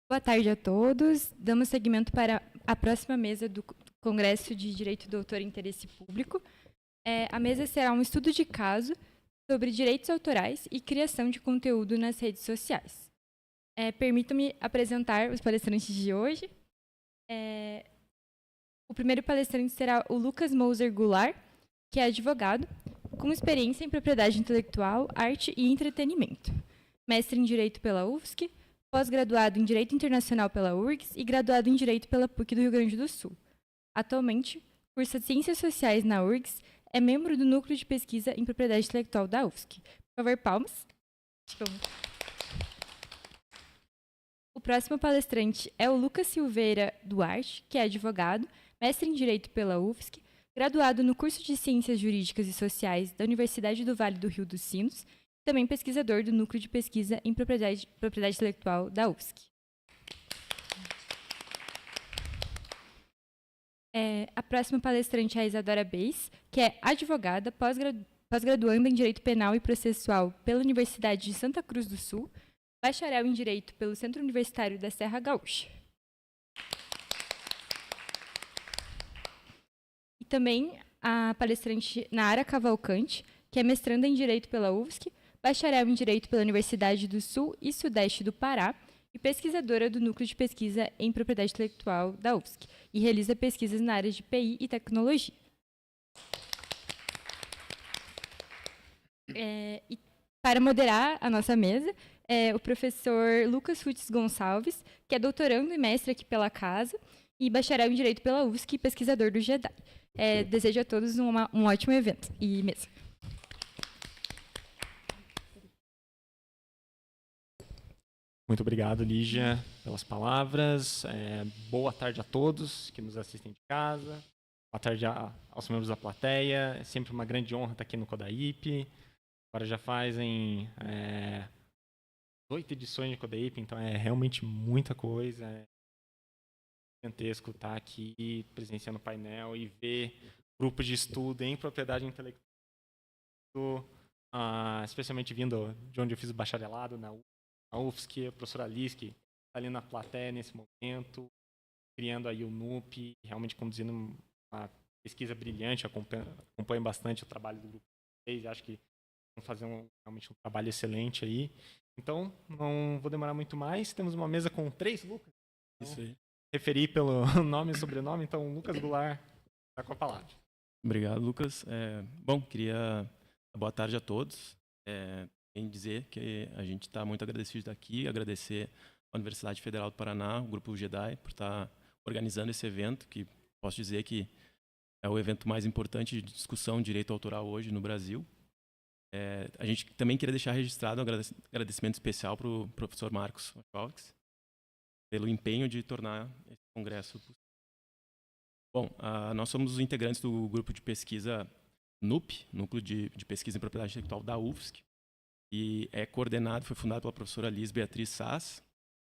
Boa tarde a todos. Damos seguimento para a próxima mesa do Congresso de Direito do Autor e Interesse Público. A mesa será um estudo de caso sobre direitos autorais e criação de conteúdo nas redes sociais. Permitam-me apresentar os palestrantes de hoje. O primeiro palestrante será o Lucas Moser Goulart, que é advogado, com experiência em propriedade intelectual, arte e entretenimento. Mestre em Direito pela UFSC, pós-graduado em Direito Internacional pela URGS e graduado em Direito pela PUC do Rio Grande do Sul. Atualmente, cursa Ciências Sociais na URGS, é membro do Núcleo de Pesquisa em Propriedade Intelectual da UFSC. Por favor, palmas. O próximo palestrante é o Lucas Silveira Duarte, que é advogado, mestre em Direito pela UFSC, graduado no curso de Ciências Jurídicas e Sociais da Universidade do Vale do Rio dos Sinos, também pesquisador do Núcleo de Pesquisa em Propriedade Intelectual da UFSC. A próxima palestrante é a Isadora Beis, que é advogada, pós-graduanda em Direito Penal e Processual pela Universidade de Santa Cruz do Sul, bacharel em Direito pelo Centro Universitário da Serra Gaúcha. E também a palestrante Nara Cavalcante, que é mestranda em Direito pela UFSC, bacharel em Direito pela Universidade do Sul e Sudeste do Pará e pesquisadora do Núcleo de Pesquisa em Propriedade Intelectual da UFSC e realiza pesquisas na área de PI e tecnologia. E para moderar a nossa mesa, o professor Lucas Fuentes Gonçalves, que é doutorando e mestre aqui pela casa e bacharel em Direito pela UFSC e pesquisador do GEDAI. Desejo a todos um ótimo evento e mesa. Muito obrigado, Lígia, pelas palavras. Boa tarde a todos que nos assistem de casa. Boa tarde aos membros da plateia. É sempre uma grande honra estar aqui no Codaip. Agora já fazem 8 edições de Codaip, então é realmente muita coisa. É gigantesco estar aqui presenciando o painel e ver grupos de estudo em propriedade intelectual, especialmente vindo de onde eu fiz o bacharelado, na UFSC, a professora Alice, que está ali na plateia nesse momento, criando aí o NUP, realmente conduzindo uma pesquisa brilhante. Eu acompanho bastante o trabalho do grupo de vocês, acho que vão fazer realmente um trabalho excelente aí. Então, não vou demorar muito mais. Temos uma mesa com 3 Lucas. Então, isso aí. Referi pelo nome e sobrenome, então Lucas Goulart está com a palavra. Obrigado, Lucas. Bom, queria boa tarde a todos. Em dizer que a gente está muito agradecido de estar aqui, agradecer à Universidade Federal do Paraná, o Grupo GEDAI, por estar organizando esse evento, que posso dizer que é o evento mais importante de discussão de direito autoral hoje no Brasil. A gente também queria deixar registrado um agradecimento especial para o professor Marcos Wachowski, pelo empenho de tornar esse congresso possível. Bom, nós somos os integrantes do grupo de pesquisa NUP, Núcleo de Pesquisa em Propriedade Intelectual da UFSC, e foi fundado pela professora Liz Beatriz Sass.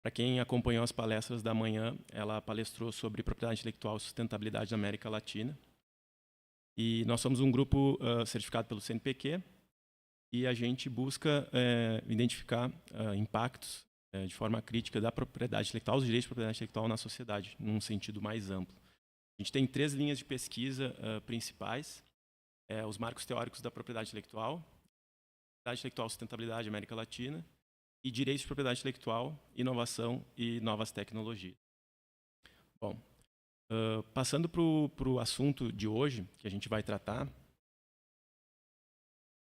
Para quem acompanhou as palestras da manhã, ela palestrou sobre propriedade intelectual e sustentabilidade na América Latina. E nós somos um grupo certificado pelo CNPq, e a gente busca identificar impactos de forma crítica da propriedade intelectual, os direitos de propriedade intelectual na sociedade, num sentido mais amplo. A gente tem 3 linhas de pesquisa principais: os marcos teóricos da propriedade intelectual, propriedade intelectual, sustentabilidade, América Latina, e direitos de propriedade intelectual, inovação e novas tecnologias. Bom, passando para o assunto de hoje, que a gente vai tratar,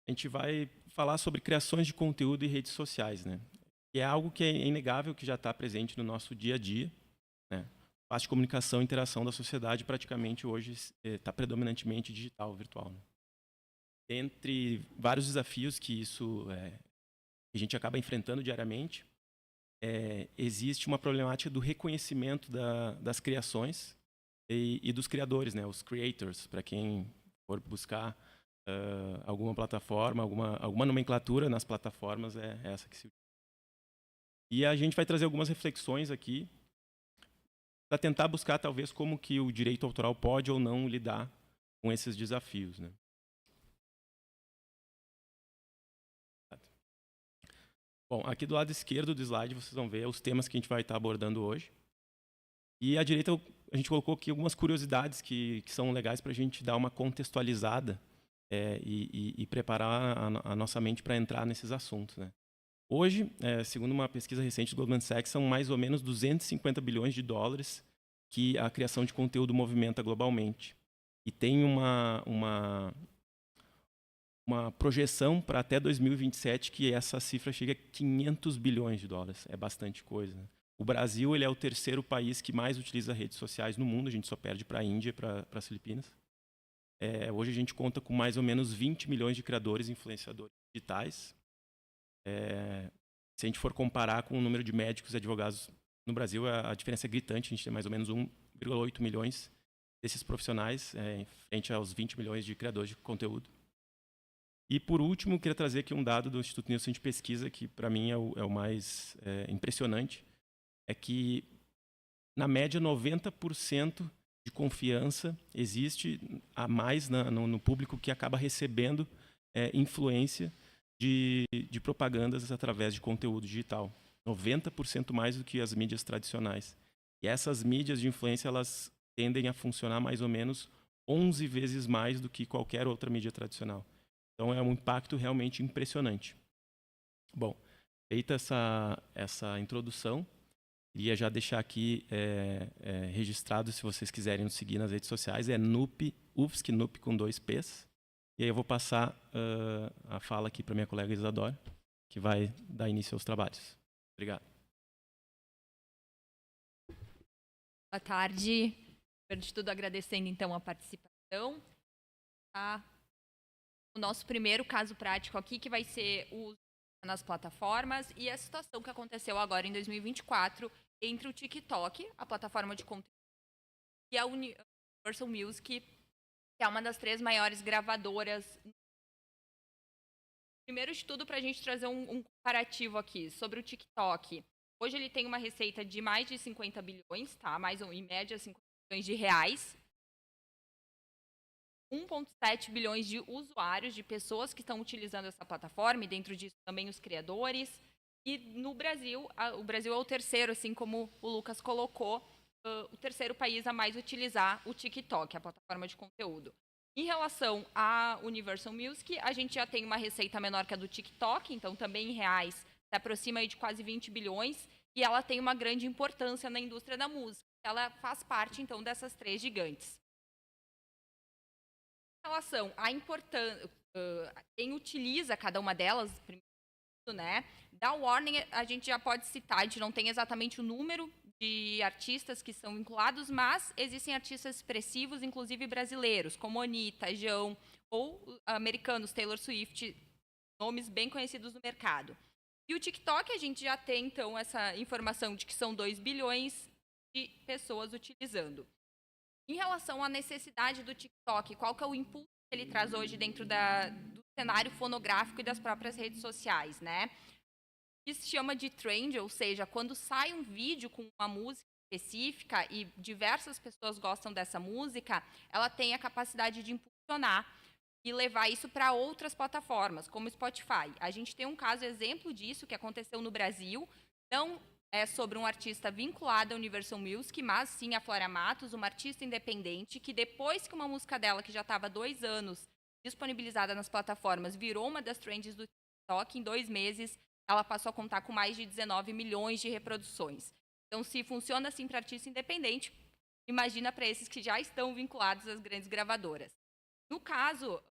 a gente vai falar sobre criações de conteúdo em redes sociais, né? Que é algo que é inegável, que já está presente no nosso dia a dia, né? A parte de comunicação e interação da sociedade praticamente hoje está predominantemente digital, virtual, né? Entre vários desafios que a gente acaba enfrentando diariamente, existe uma problemática do reconhecimento das criações e dos criadores, né? Os creators, para quem for buscar alguma plataforma, alguma nomenclatura nas plataformas, é essa que se utiliza. E a gente vai trazer algumas reflexões aqui para tentar buscar, talvez, como que o direito autoral pode ou não lidar com esses desafios, né? Bom, aqui do lado esquerdo do slide vocês vão ver os temas que a gente vai estar abordando hoje. E à direita a gente colocou aqui algumas curiosidades que são legais para a gente dar uma contextualizada e preparar a nossa mente para entrar nesses assuntos, né? Hoje, segundo uma pesquisa recente do Goldman Sachs, são mais ou menos 250 bilhões de dólares que a criação de conteúdo movimenta globalmente. E tem uma projeção para até 2027 que essa cifra chega a 500 bilhões de dólares. É bastante coisa, né? O Brasil ele é o terceiro país que mais utiliza redes sociais no mundo. A gente só perde para a Índia e para as Filipinas. Hoje a gente conta com mais ou menos 20 milhões de criadores e influenciadores digitais. Se a gente for comparar com o número de médicos e advogados no Brasil, a diferença é gritante. A gente tem mais ou menos 1,8 milhões desses profissionais em frente aos 20 milhões de criadores de conteúdo. E, por último, queria trazer aqui um dado do Instituto Nielsen de Pesquisa, que, para mim, é o mais impressionante. É que, na média, 90% de confiança existe a mais no público que acaba recebendo influência de propagandas através de conteúdo digital. 90% mais do que as mídias tradicionais. E essas mídias de influência, elas tendem a funcionar mais ou menos 11 vezes mais do que qualquer outra mídia tradicional. Então, é um impacto realmente impressionante. Bom, feita essa introdução, queria já deixar aqui registrado, se vocês quiserem nos seguir nas redes sociais, é NUP, UFSC, NUP com 2 P's. E aí eu vou passar a fala aqui para minha colega Isadora, que vai dar início aos trabalhos. Obrigado. Boa tarde. Primeiro de tudo, agradecendo, então, a participação. O nosso primeiro caso prático aqui, que vai ser o uso nas plataformas e a situação que aconteceu agora em 2024 entre o TikTok, a plataforma de conteúdo, e a Universal Music, que é uma das 3 maiores gravadoras. Primeiro de tudo, para a gente trazer um comparativo aqui sobre o TikTok. Hoje ele tem uma receita de mais de 50 bilhões, tá? Em média 50 bilhões de reais. 1,7 bilhões de usuários, de pessoas que estão utilizando essa plataforma, e dentro disso também os criadores. E no Brasil, o Brasil é o terceiro, assim como o Lucas colocou, o terceiro país a mais utilizar o TikTok, a plataforma de conteúdo. Em relação à Universal Music, a gente já tem uma receita menor que a do TikTok, então também em reais se aproxima aí de quase 20 bilhões, e ela tem uma grande importância na indústria da música. Ela faz parte, então, dessas 3 gigantes. Em relação à importância, quem utiliza cada uma delas, primeiro, né? Da Warner, a gente já pode citar, a gente não tem exatamente o número de artistas que são vinculados, mas existem artistas expressivos, inclusive brasileiros, como Anitta, João, ou americanos, Taylor Swift, nomes bem conhecidos no mercado. E o TikTok, a gente já tem, então, essa informação de que são 2 bilhões de pessoas utilizando. Em relação à necessidade do TikTok, qual que é o impulso que ele traz hoje dentro do cenário fonográfico e das próprias redes sociais, né? Isso se chama de trend, ou seja, quando sai um vídeo com uma música específica e diversas pessoas gostam dessa música, ela tem a capacidade de impulsionar e levar isso para outras plataformas, como o Spotify. A gente tem um caso exemplo disso que aconteceu no Brasil, não é sobre um artista vinculado à Universal Music, mas sim a Flora Matos, uma artista independente, que depois que uma música dela, que já estava há 2 anos disponibilizada nas plataformas, virou uma das trends do TikTok, em 2 meses ela passou a contar com mais de 19 milhões de reproduções. Então, se funciona assim para artista independente, imagina para esses que já estão vinculados às grandes gravadoras. No caso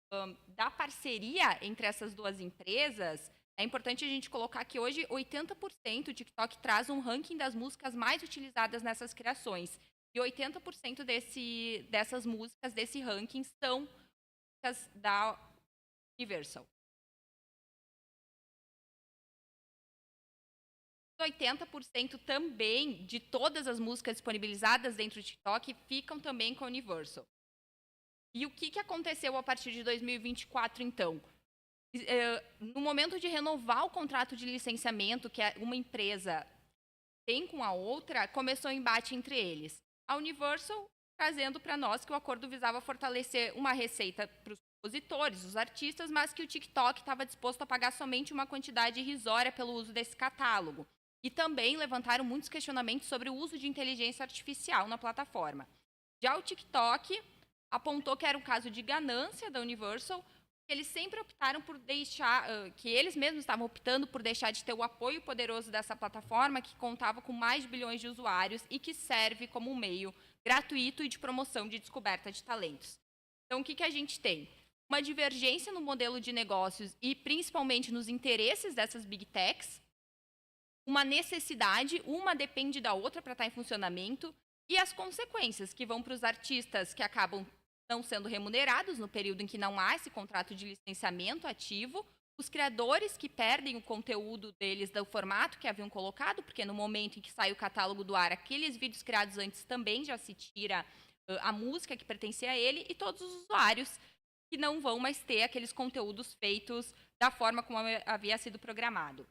da parceria entre essas 2 empresas, é importante a gente colocar que hoje 80% o TikTok traz um ranking das músicas mais utilizadas nessas criações. E 80% dessas músicas, desse ranking, são músicas da Universal. 80% também de todas as músicas disponibilizadas dentro do TikTok ficam também com a Universal. E o que aconteceu a partir de 2024, então? No momento de renovar o contrato de licenciamento que uma empresa tem com a outra, começou um embate entre eles. A Universal trazendo para nós que o acordo visava fortalecer uma receita para os compositores, os artistas, mas que o TikTok estava disposto a pagar somente uma quantidade irrisória pelo uso desse catálogo. E também levantaram muitos questionamentos sobre o uso de inteligência artificial na plataforma. Já o TikTok apontou que era um caso de ganância da Universal, que eles sempre optaram por deixar, que eles mesmos estavam optando por deixar de ter o apoio poderoso dessa plataforma, que contava com mais de bilhões de usuários e que serve como um meio gratuito e de promoção de descoberta de talentos. Então, o que a gente tem? Uma divergência no modelo de negócios e principalmente nos interesses dessas big techs, uma necessidade, uma depende da outra para estar em funcionamento, e as consequências que vão para os artistas que acabam não sendo remunerados no período em que não há esse contrato de licenciamento ativo, os criadores que perdem o conteúdo deles do formato que haviam colocado, porque no momento em que sai o catálogo do ar, aqueles vídeos criados antes também já se tira a música que pertencia a ele, e todos os usuários que não vão mais ter aqueles conteúdos feitos da forma como havia sido programado.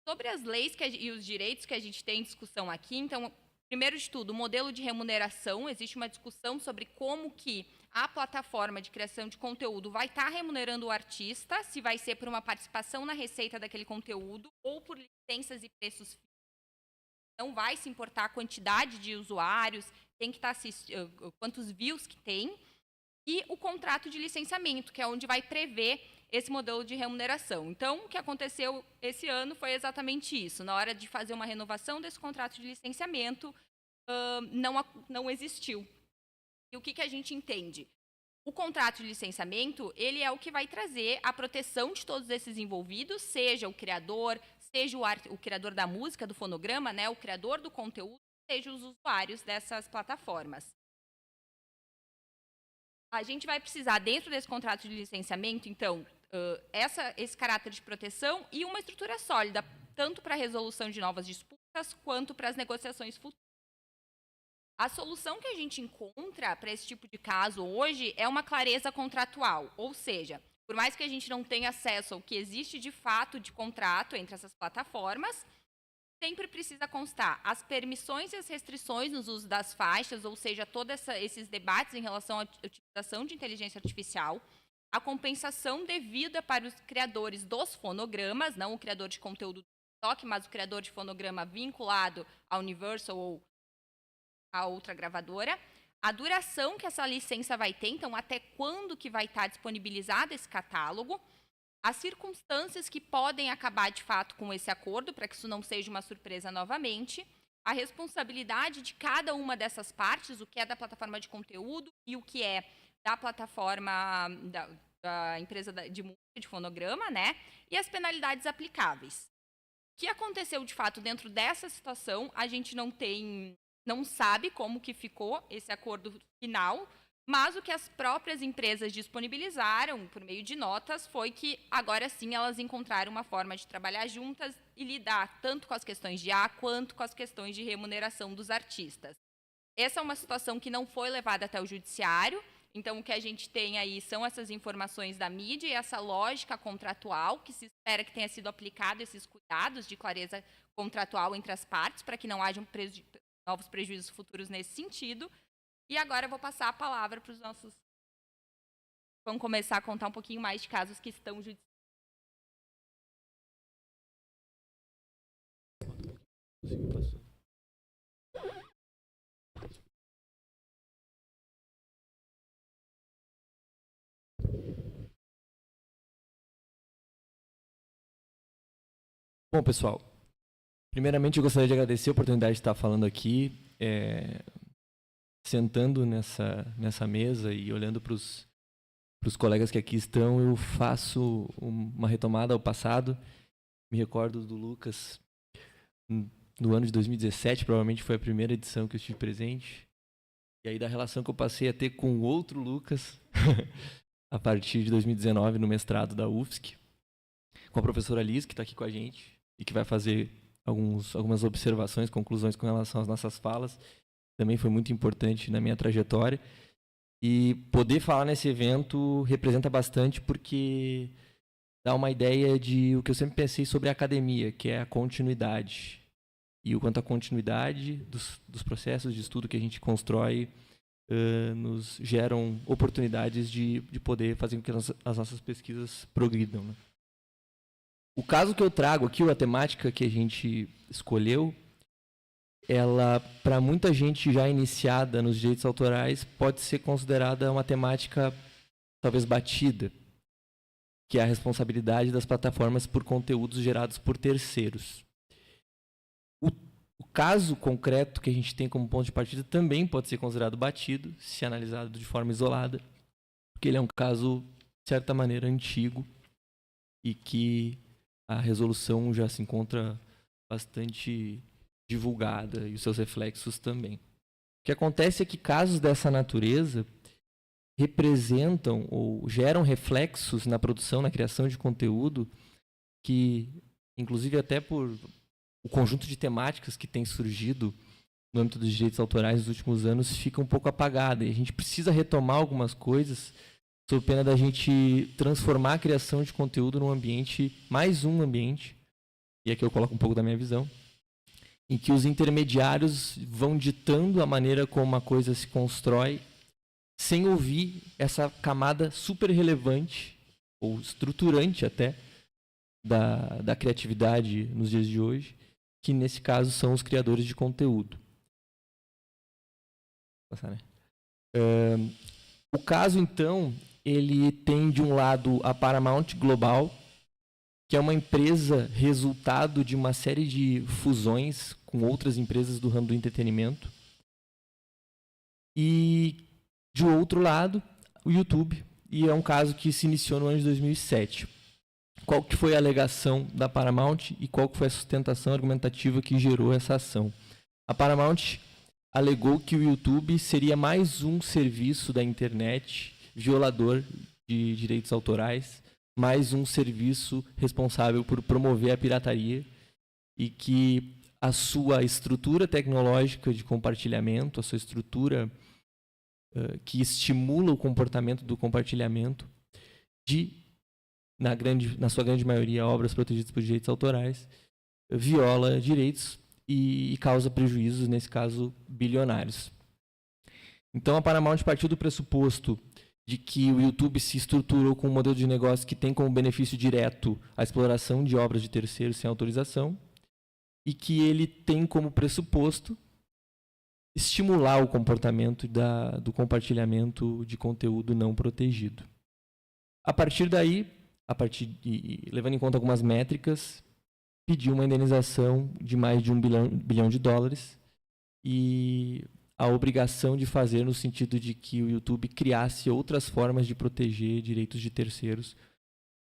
Sobre as leis e os direitos que a gente tem em discussão aqui, então, primeiro de tudo, o modelo de remuneração. Existe uma discussão sobre como que a plataforma de criação de conteúdo vai estar remunerando o artista, se vai ser por uma participação na receita daquele conteúdo ou por licenças e preços fixos. Não vai se importar a quantidade de usuários, tem que estar assistindo, quantos views que tem, e o contrato de licenciamento, que é onde vai prever esse modelo de remuneração. Então, o que aconteceu esse ano foi exatamente isso. Na hora de fazer uma renovação desse contrato de licenciamento, não existiu. E o que a gente entende? O contrato de licenciamento, ele é o que vai trazer a proteção de todos esses envolvidos, seja o criador, seja o criador da música, do fonograma, né, o criador do conteúdo, seja os usuários dessas plataformas. A gente vai precisar, dentro desse contrato de licenciamento, então, esse caráter de proteção e uma estrutura sólida, tanto para a resolução de novas disputas, quanto para as negociações futuras. A solução que a gente encontra para esse tipo de caso hoje é uma clareza contratual, ou seja, por mais que a gente não tenha acesso ao que existe de fato de contrato entre essas plataformas, sempre precisa constar as permissões e as restrições nos usos das faixas, ou seja, todos esses debates em relação à utilização de inteligência artificial, a compensação devida para os criadores dos fonogramas, não o criador de conteúdo do TikTok, mas o criador de fonograma vinculado à Universal ou a outra gravadora, a duração que essa licença vai ter, então até quando que vai estar disponibilizado esse catálogo, as circunstâncias que podem acabar de fato com esse acordo, para que isso não seja uma surpresa novamente, a responsabilidade de cada uma dessas partes, o que é da plataforma de conteúdo e o que é da plataforma da empresa de música, de fonograma, né? E as penalidades aplicáveis. O que aconteceu de fato dentro dessa situação, a gente não sabe como que ficou esse acordo final, mas o que as próprias empresas disponibilizaram por meio de notas foi que agora sim elas encontraram uma forma de trabalhar juntas e lidar tanto com as questões de quanto com as questões de remuneração dos artistas. Essa é uma situação que não foi levada até o judiciário, então o que a gente tem aí são essas informações da mídia e essa lógica contratual que se espera que tenha sido aplicado esses cuidados de clareza contratual entre as partes para que não hajam novos prejuízos futuros nesse sentido. E agora eu vou passar a palavra para os nossos... Vamos começar a contar um pouquinho mais de casos que estão judiciais. Bom, pessoal, primeiramente eu gostaria de agradecer a oportunidade de estar falando aqui, sentando nessa mesa e olhando para os colegas que aqui estão. Eu faço uma retomada ao passado, me recordo do Lucas no ano de 2017, provavelmente foi a primeira edição que eu estive presente, e aí da relação que eu passei a ter com o outro Lucas, a partir de 2019, no mestrado da UFSC, com a professora Liz, que está aqui com a gente, e que vai fazer algumas observações, conclusões com relação às nossas falas. Também foi muito importante na minha trajetória. E poder falar nesse evento representa bastante, porque dá uma ideia de o que eu sempre pensei sobre a academia, que é a continuidade. e o quanto a continuidade dos processos de estudo que a gente constrói nos geram oportunidades de poder fazer com que as nossas pesquisas progridam, né? O caso que eu trago aqui, a temática que a gente escolheu, ela, para muita gente já iniciada nos direitos autorais, pode ser considerada uma temática talvez batida, que é a responsabilidade das plataformas por conteúdos gerados por terceiros. O caso concreto que a gente tem como ponto de partida também pode ser considerado batido, se analisado de forma isolada, porque ele é um caso, de certa maneira, antigo e que a resolução já se encontra bastante divulgada e os seus reflexos também. O que acontece é que casos dessa natureza representam ou geram reflexos na produção, na criação de conteúdo que, inclusive até por o conjunto de temáticas que tem surgido no âmbito dos direitos autorais nos últimos anos, fica um pouco apagada. E a gente precisa retomar algumas coisas sob pena da gente transformar a criação de conteúdo num ambiente, mais um ambiente, e aqui eu coloco um pouco da minha visão, em que os intermediários vão ditando a maneira como uma coisa se constrói, sem ouvir essa camada super relevante, ou estruturante até, da criatividade nos dias de hoje, que nesse caso são os criadores de conteúdo. O caso, então, ele tem de um lado a Paramount Global, que é uma empresa resultado de uma série de fusões com outras empresas do ramo do entretenimento. E, de outro lado, o YouTube, e é um caso que se iniciou no ano de 2007. Qual que foi a alegação da Paramount e qual que foi a sustentação argumentativa que gerou essa ação? A Paramount alegou que o YouTube seria mais um serviço da internet violador de direitos autorais, mais um serviço responsável por promover a pirataria e que a sua estrutura tecnológica de compartilhamento, a sua estrutura que estimula o comportamento do compartilhamento na sua grande maioria, obras protegidas por direitos autorais, viola direitos e causa prejuízos, nesse caso, bilionários. Então, a Paramount partiu do pressuposto de que o YouTube se estruturou com um modelo de negócio que tem como benefício direto a exploração de obras de terceiros sem autorização e que ele tem como pressuposto estimular o comportamento do compartilhamento de conteúdo não protegido. A partir daí, levando em conta algumas métricas, pediu uma indenização de mais de $1 bilhão e a obrigação de fazer no sentido de que o YouTube criasse outras formas de proteger direitos de terceiros,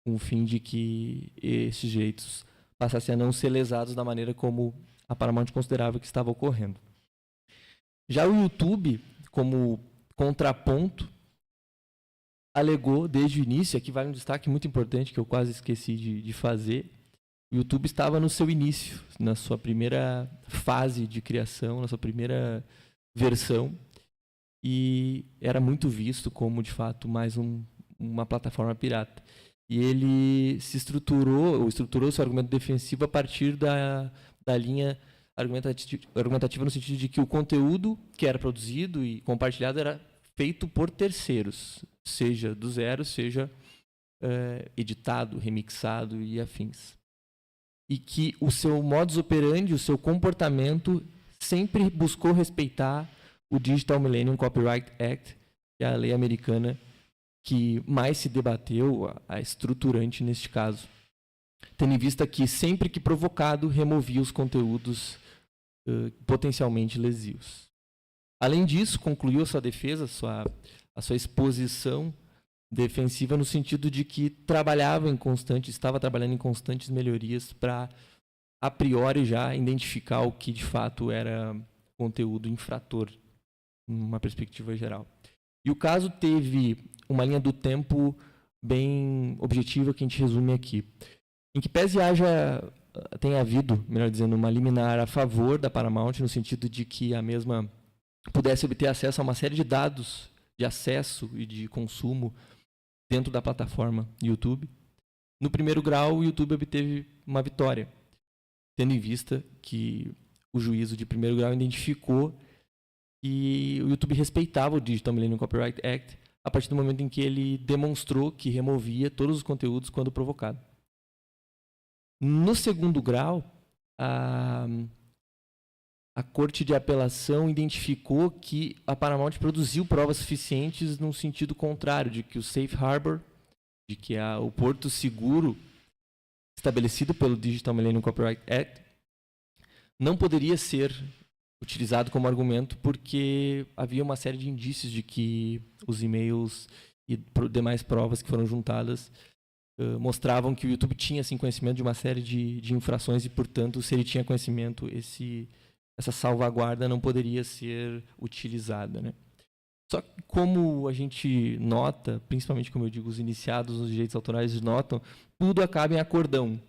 com o fim de que esses direitos passassem a não ser lesados da maneira como a Paramount considerava que estava ocorrendo. Já o YouTube, como contraponto, alegou desde o início, aqui vai um destaque muito importante que eu quase esqueci de fazer, o YouTube estava no seu início, na sua primeira fase de criação, na sua primeira versão, e era muito visto como, de fato, mais uma plataforma pirata. E ele estruturou seu argumento defensivo a partir da linha argumentativa no sentido de que o conteúdo que era produzido e compartilhado era feito por terceiros, seja do zero, seja editado, remixado e afins. E que o seu modus operandi, o seu comportamento, sempre buscou respeitar o Digital Millennium Copyright Act, que é a lei americana que mais se debateu, a estruturante neste caso, tendo em vista que, sempre que provocado, removia os conteúdos potencialmente lesivos. Além disso, concluiu a sua defesa, a sua exposição defensiva no sentido de que estava trabalhando em constantes melhorias para, a priori, já identificar o que de fato era conteúdo infrator, numa perspectiva geral. E o caso teve uma linha do tempo bem objetiva que a gente resume aqui. Em que pese tenha havido, melhor dizendo, uma liminar a favor da Paramount, no sentido de que a mesma pudesse obter acesso a uma série de dados de acesso e de consumo dentro da plataforma YouTube. No primeiro grau, o YouTube obteve uma vitória, tendo em vista que o juízo de primeiro grau identificou que o YouTube respeitava o Digital Millennium Copyright Act a partir do momento em que ele demonstrou que removia todos os conteúdos quando provocado. No segundo grau, a Corte de Apelação identificou que a Paramount produziu provas suficientes num sentido contrário, de que o Safe Harbor, de que o porto seguro estabelecido pelo Digital Millennium Copyright Act não poderia ser utilizado como argumento porque havia uma série de indícios de que os e-mails e demais provas que foram juntadas mostravam que o YouTube tinha assim, conhecimento de uma série de infrações e, portanto, se ele tinha conhecimento, essa salvaguarda não poderia ser utilizada, né? Só que como a gente nota, principalmente, como eu digo, os iniciados nos direitos autorais notam, tudo acaba em acordão.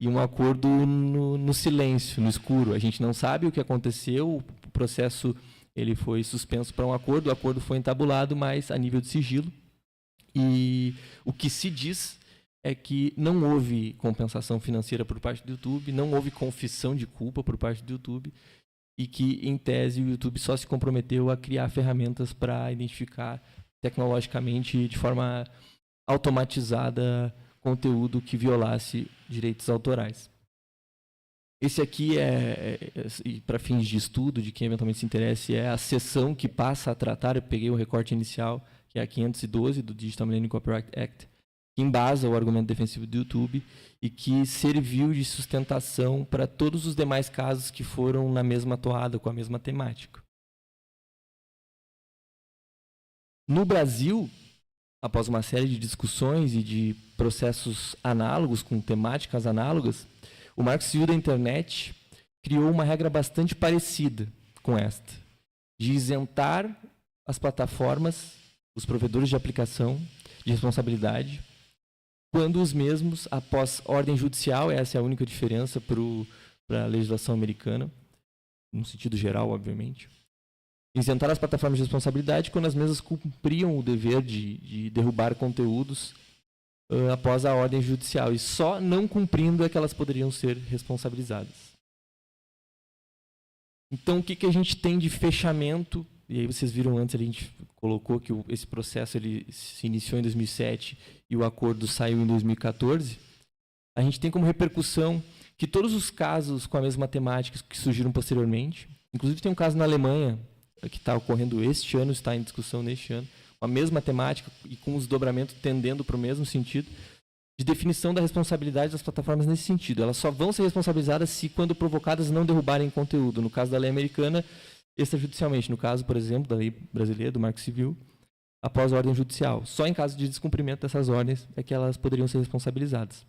E um acordo no silêncio, no escuro. A gente não sabe o que aconteceu, o processo ele foi suspenso para um acordo, o acordo foi entabulado, mas a nível de sigilo. E o que se diz é que não houve compensação financeira por parte do YouTube, não houve confissão de culpa por parte do YouTube, e que, em tese, o YouTube só se comprometeu a criar ferramentas para identificar tecnologicamente, de forma automatizada, conteúdo que violasse direitos autorais. Esse aqui para fins de estudo, de quem eventualmente se interesse, é a seção que passa a tratar, eu peguei o recorte inicial, que é a 512 do Digital Millennium Copyright Act, que embasa o argumento defensivo do YouTube e que serviu de sustentação para todos os demais casos que foram na mesma toada, com a mesma temática. No Brasil, após uma série de discussões e de processos análogos, com temáticas análogas, o Marco Civil da Internet criou uma regra bastante parecida com esta, de isentar as plataformas, os provedores de aplicação, de responsabilidade, quando os mesmos, após ordem judicial, essa é a única diferença para a legislação americana, no sentido geral, obviamente, isentar as plataformas de responsabilidade quando as mesmas cumpriam o dever de derrubar conteúdos após a ordem judicial, e só não cumprindo é que elas poderiam ser responsabilizadas. Então, o que a gente tem de fechamento? E aí vocês viram antes, a gente colocou que esse processo ele se iniciou em 2007 e o acordo saiu em 2014. A gente tem como repercussão que todos os casos com a mesma temática que surgiram posteriormente, inclusive tem um caso na Alemanha que está ocorrendo este ano, está em discussão neste ano, com a mesma temática e com os dobramentos tendendo para o mesmo sentido, de definição da responsabilidade das plataformas nesse sentido. Elas só vão ser responsabilizadas se, quando provocadas, não derrubarem conteúdo. No caso da lei americana, extrajudicialmente. No caso, por exemplo, da lei brasileira, do Marco Civil, após a ordem judicial. Só em caso de descumprimento dessas ordens é que elas poderiam ser responsabilizadas.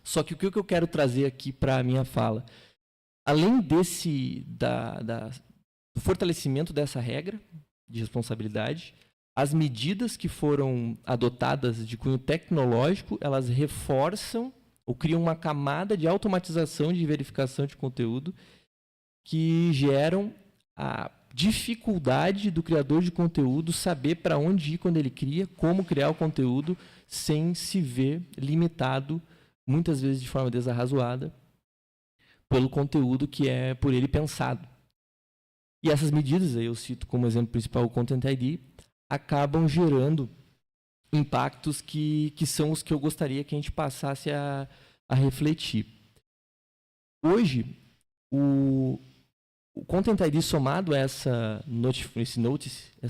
Só que o que eu quero trazer aqui para a minha fala, além do fortalecimento dessa regra de responsabilidade, as medidas que foram adotadas de cunho tecnológico, elas reforçam ou criam uma camada de automatização de verificação de conteúdo que geram a dificuldade do criador de conteúdo saber para onde ir quando ele cria, como criar o conteúdo sem se ver limitado, muitas vezes de forma desarrazoada, pelo conteúdo que é por ele pensado. E essas medidas, aí eu cito como exemplo principal o Content ID, acabam gerando impactos que são os que eu gostaria que a gente passasse a refletir. Hoje, o Content ID somado a essa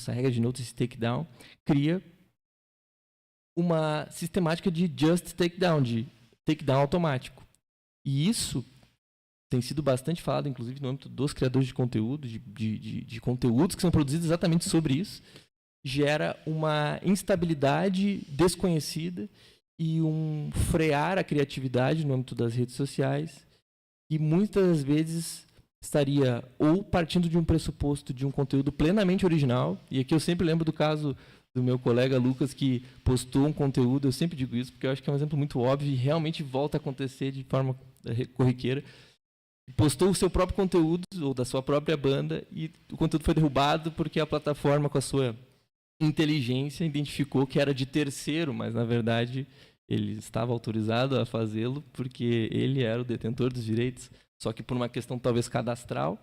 regra de Notice Takedown, cria uma sistemática de Just Takedown, de takedown automático. E isso tem sido bastante falado, inclusive, no âmbito dos criadores de conteúdo, de conteúdos que são produzidos exatamente sobre isso, gera uma instabilidade desconhecida e um frear a criatividade no âmbito das redes sociais, e muitas vezes estaria ou partindo de um pressuposto de um conteúdo plenamente original, e aqui eu sempre lembro do caso do meu colega Lucas, que postou um conteúdo, eu sempre digo isso, porque eu acho que é um exemplo muito óbvio e realmente volta a acontecer de forma corriqueira. Postou o seu próprio conteúdo, ou da sua própria banda, e o conteúdo foi derrubado porque a plataforma, com a sua inteligência, identificou que era de terceiro, mas, na verdade, ele estava autorizado a fazê-lo porque ele era o detentor dos direitos. Só que por uma questão talvez cadastral,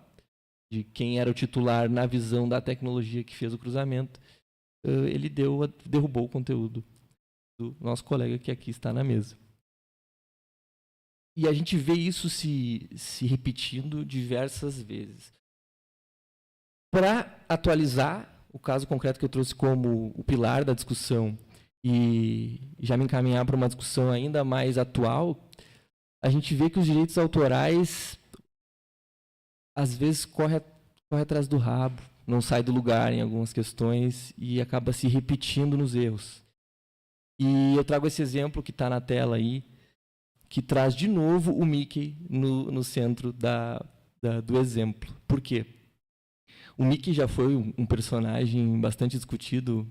de quem era o titular na visão da tecnologia que fez o cruzamento, ele derrubou o conteúdo do nosso colega que aqui está na mesa. E a gente vê isso se repetindo diversas vezes. Para atualizar o caso concreto que eu trouxe como o pilar da discussão e já me encaminhar para uma discussão ainda mais atual, a gente vê que os direitos autorais às vezes corre atrás do rabo, não sai do lugar em algumas questões e acaba se repetindo nos erros. E eu trago esse exemplo que está na tela aí, que traz de novo o Mickey no centro do exemplo. Por quê? O Mickey já foi um personagem bastante discutido,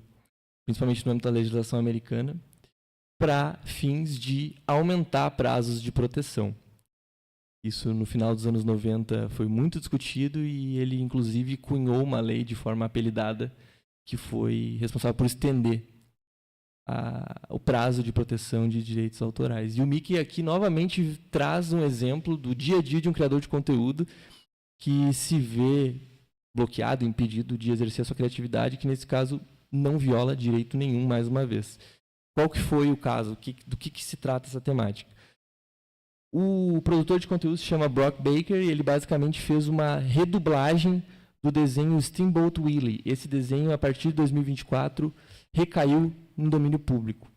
principalmente no âmbito da legislação americana, para fins de aumentar prazos de proteção. Isso, no final dos anos 90, foi muito discutido e ele, inclusive, cunhou uma lei de forma apelidada que foi responsável por estender o prazo de proteção de direitos autorais. E o Mickey aqui, novamente, traz um exemplo do dia a dia de um criador de conteúdo que se vê bloqueado, impedido de exercer a sua criatividade, que, nesse caso, não viola direito nenhum, mais uma vez. Qual que foi o caso? Do que se trata essa temática? O produtor de conteúdo se chama Brock Baker e ele basicamente fez uma redublagem do desenho Steamboat Willie. Esse desenho, a partir de 2024, recaiu no domínio público.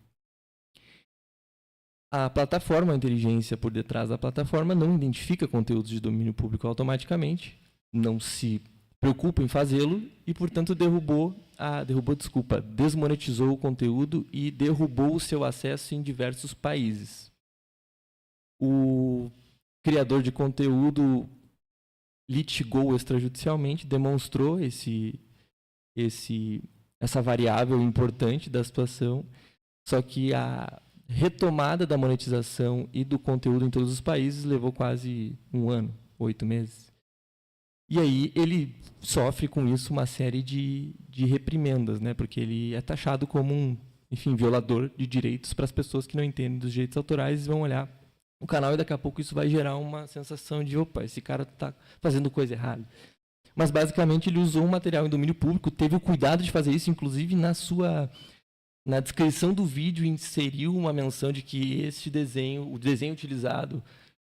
A plataforma, a inteligência por detrás da plataforma, não identifica conteúdos de domínio público automaticamente, não se preocupa em fazê-lo e, portanto, desmonetizou o conteúdo e derrubou o seu acesso em diversos países. O criador de conteúdo litigou extrajudicialmente, demonstrou essa variável importante da situação, só que a retomada da monetização e do conteúdo em todos os países levou quase 1 ano, 8 meses. E aí ele sofre com isso uma série de reprimendas, né? Porque ele é taxado como um, violador de direitos para as pessoas que não entendem dos direitos autorais e vão olhar o canal e daqui a pouco isso vai gerar uma sensação de, opa, esse cara está fazendo coisa errada. Mas, basicamente, ele usou um material em domínio público, teve o cuidado de fazer isso, inclusive na descrição do vídeo, inseriu uma menção de que o desenho utilizado,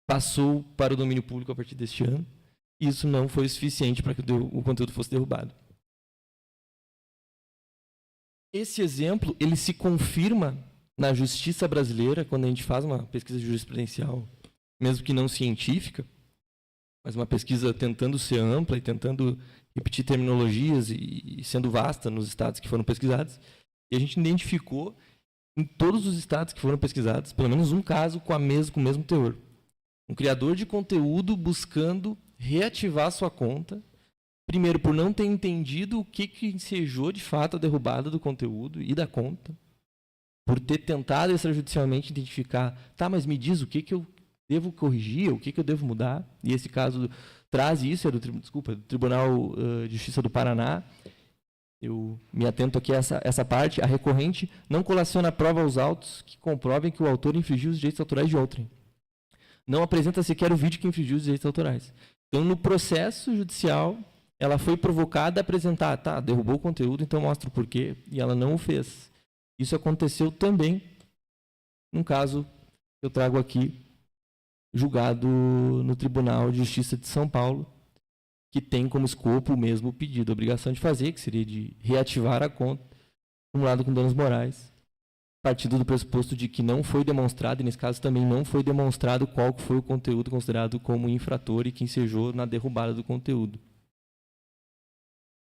passou para o domínio público a partir deste ano. Isso não foi suficiente para que o conteúdo fosse derrubado. Esse exemplo ele se confirma na justiça brasileira, quando a gente faz uma pesquisa jurisprudencial, mesmo que não científica, mas uma pesquisa tentando ser ampla e tentando repetir terminologias e sendo vasta nos estados que foram pesquisados. E a gente identificou em todos os estados que foram pesquisados, pelo menos um caso com o mesmo teor. Um criador de conteúdo buscando reativar sua conta, primeiro por não ter entendido o que ensejou de fato a derrubada do conteúdo e da conta, por ter tentado extrajudicialmente identificar, tá, mas me diz o que eu devo corrigir, o que eu devo mudar. E esse caso traz isso, é do Tribunal de Justiça do Paraná. Eu me atento aqui a essa parte. A recorrente não colaciona prova aos autos que comprovem que o autor infringiu os direitos autorais de outrem. Não apresenta sequer o vídeo que infringiu os direitos autorais. Então, no processo judicial, ela foi provocada a apresentar, tá, derrubou o conteúdo, então mostra o porquê, e ela não o fez. Isso aconteceu também num caso que eu trago aqui, julgado no Tribunal de Justiça de São Paulo, que tem como escopo o mesmo pedido, a obrigação de fazer, que seria de reativar a conta, acumulada com danos morais, partindo do pressuposto de que não foi demonstrado, e nesse caso também não foi demonstrado qual foi o conteúdo considerado como infrator e que ensejou na derrubada do conteúdo.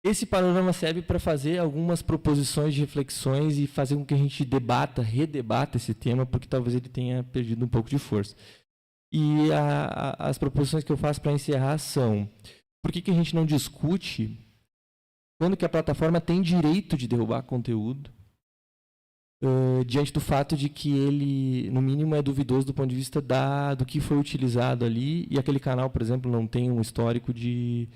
Esse panorama serve para fazer algumas proposições de reflexões e fazer com que a gente redebata esse tema, porque talvez ele tenha perdido um pouco de força. E as proposições que eu faço para encerrar são: por que a gente não discute quando que a plataforma tem direito de derrubar conteúdo, diante do fato de que ele, no mínimo, é duvidoso do ponto de vista do que foi utilizado ali, e aquele canal, por exemplo, não tem um histórico de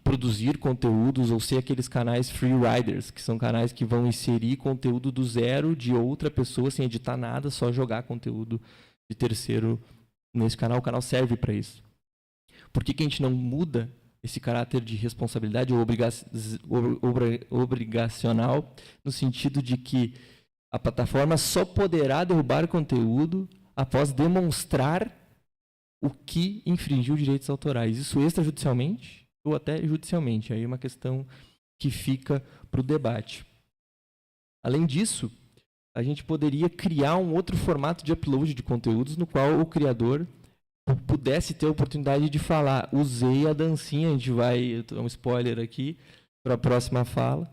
produzir conteúdos ou ser aqueles canais free riders, que são canais que vão inserir conteúdo do zero de outra pessoa sem editar nada, só jogar conteúdo de terceiro nesse canal, o canal serve para isso. Por que a gente não muda esse caráter de responsabilidade ou obrigacional, no sentido de que a plataforma só poderá derrubar conteúdo após demonstrar o que infringiu direitos autorais? Isso extrajudicialmente ou até judicialmente. Aí é uma questão que fica para o debate. Além disso, a gente poderia criar um outro formato de upload de conteúdos no qual o criador pudesse ter a oportunidade de falar: usei a dancinha, a gente vai, um spoiler aqui para a próxima fala,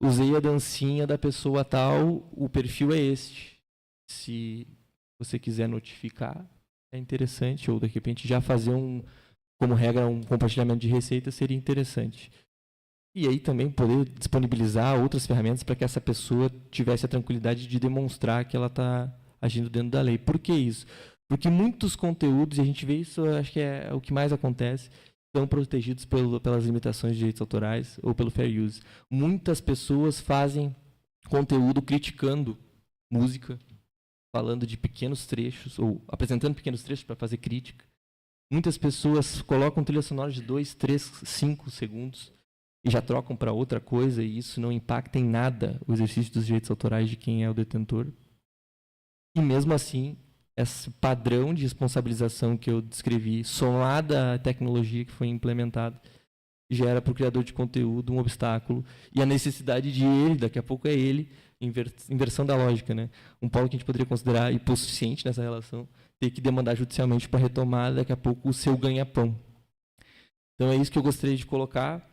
usei a dancinha da pessoa tal, o perfil é este. Se você quiser notificar, é interessante, ou de repente já fazer como regra, um compartilhamento de receita seria interessante. E aí também poder disponibilizar outras ferramentas para que essa pessoa tivesse a tranquilidade de demonstrar que ela está agindo dentro da lei. Por que isso? Porque muitos conteúdos, e a gente vê isso, acho que é o que mais acontece, são protegidos pelas limitações de direitos autorais ou pelo fair use. Muitas pessoas fazem conteúdo criticando música, falando de pequenos trechos, ou apresentando pequenos trechos para fazer crítica. Muitas pessoas colocam trilha sonora de 2, 3, 5 segundos e já trocam para outra coisa, e isso não impacta em nada o exercício dos direitos autorais de quem é o detentor. E mesmo assim, esse padrão de responsabilização que eu descrevi, somada à tecnologia que foi implementada, gera para o criador de conteúdo um obstáculo, e a necessidade de ele, daqui a pouco é ele, inversão da lógica, né? Um polo que a gente poderia considerar hipossuficiente nessa relação, ter que demandar judicialmente para retomar, daqui a pouco, o seu ganha-pão. Então é isso que eu gostaria de colocar.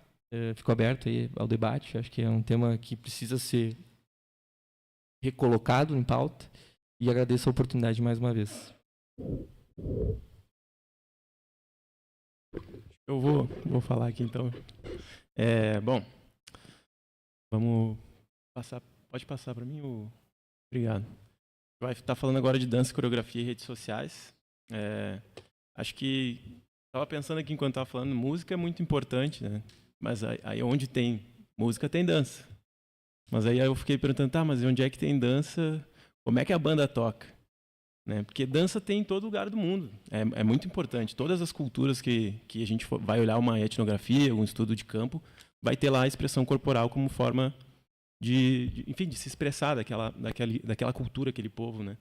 Fico aberto aí ao debate. Acho que é um tema que precisa ser recolocado em pauta, e agradeço a oportunidade mais uma vez. Eu vou falar aqui, então. Bom, vamos passar. Pode passar para mim? Obrigado. Vai estar falando agora de dança, coreografia e redes sociais. Acho que estava pensando aqui enquanto estava falando, música é muito importante, né? Mas aí onde tem música tem dança. Mas aí eu fiquei perguntando, tá, mas onde é que tem dança? Como é que a banda toca? Né? Porque dança tem em todo lugar do mundo. É muito importante. Todas as culturas que a gente vai olhar uma etnografia, um estudo de campo, vai ter lá a expressão corporal como forma enfim, de se expressar daquela cultura, aquele povo, né?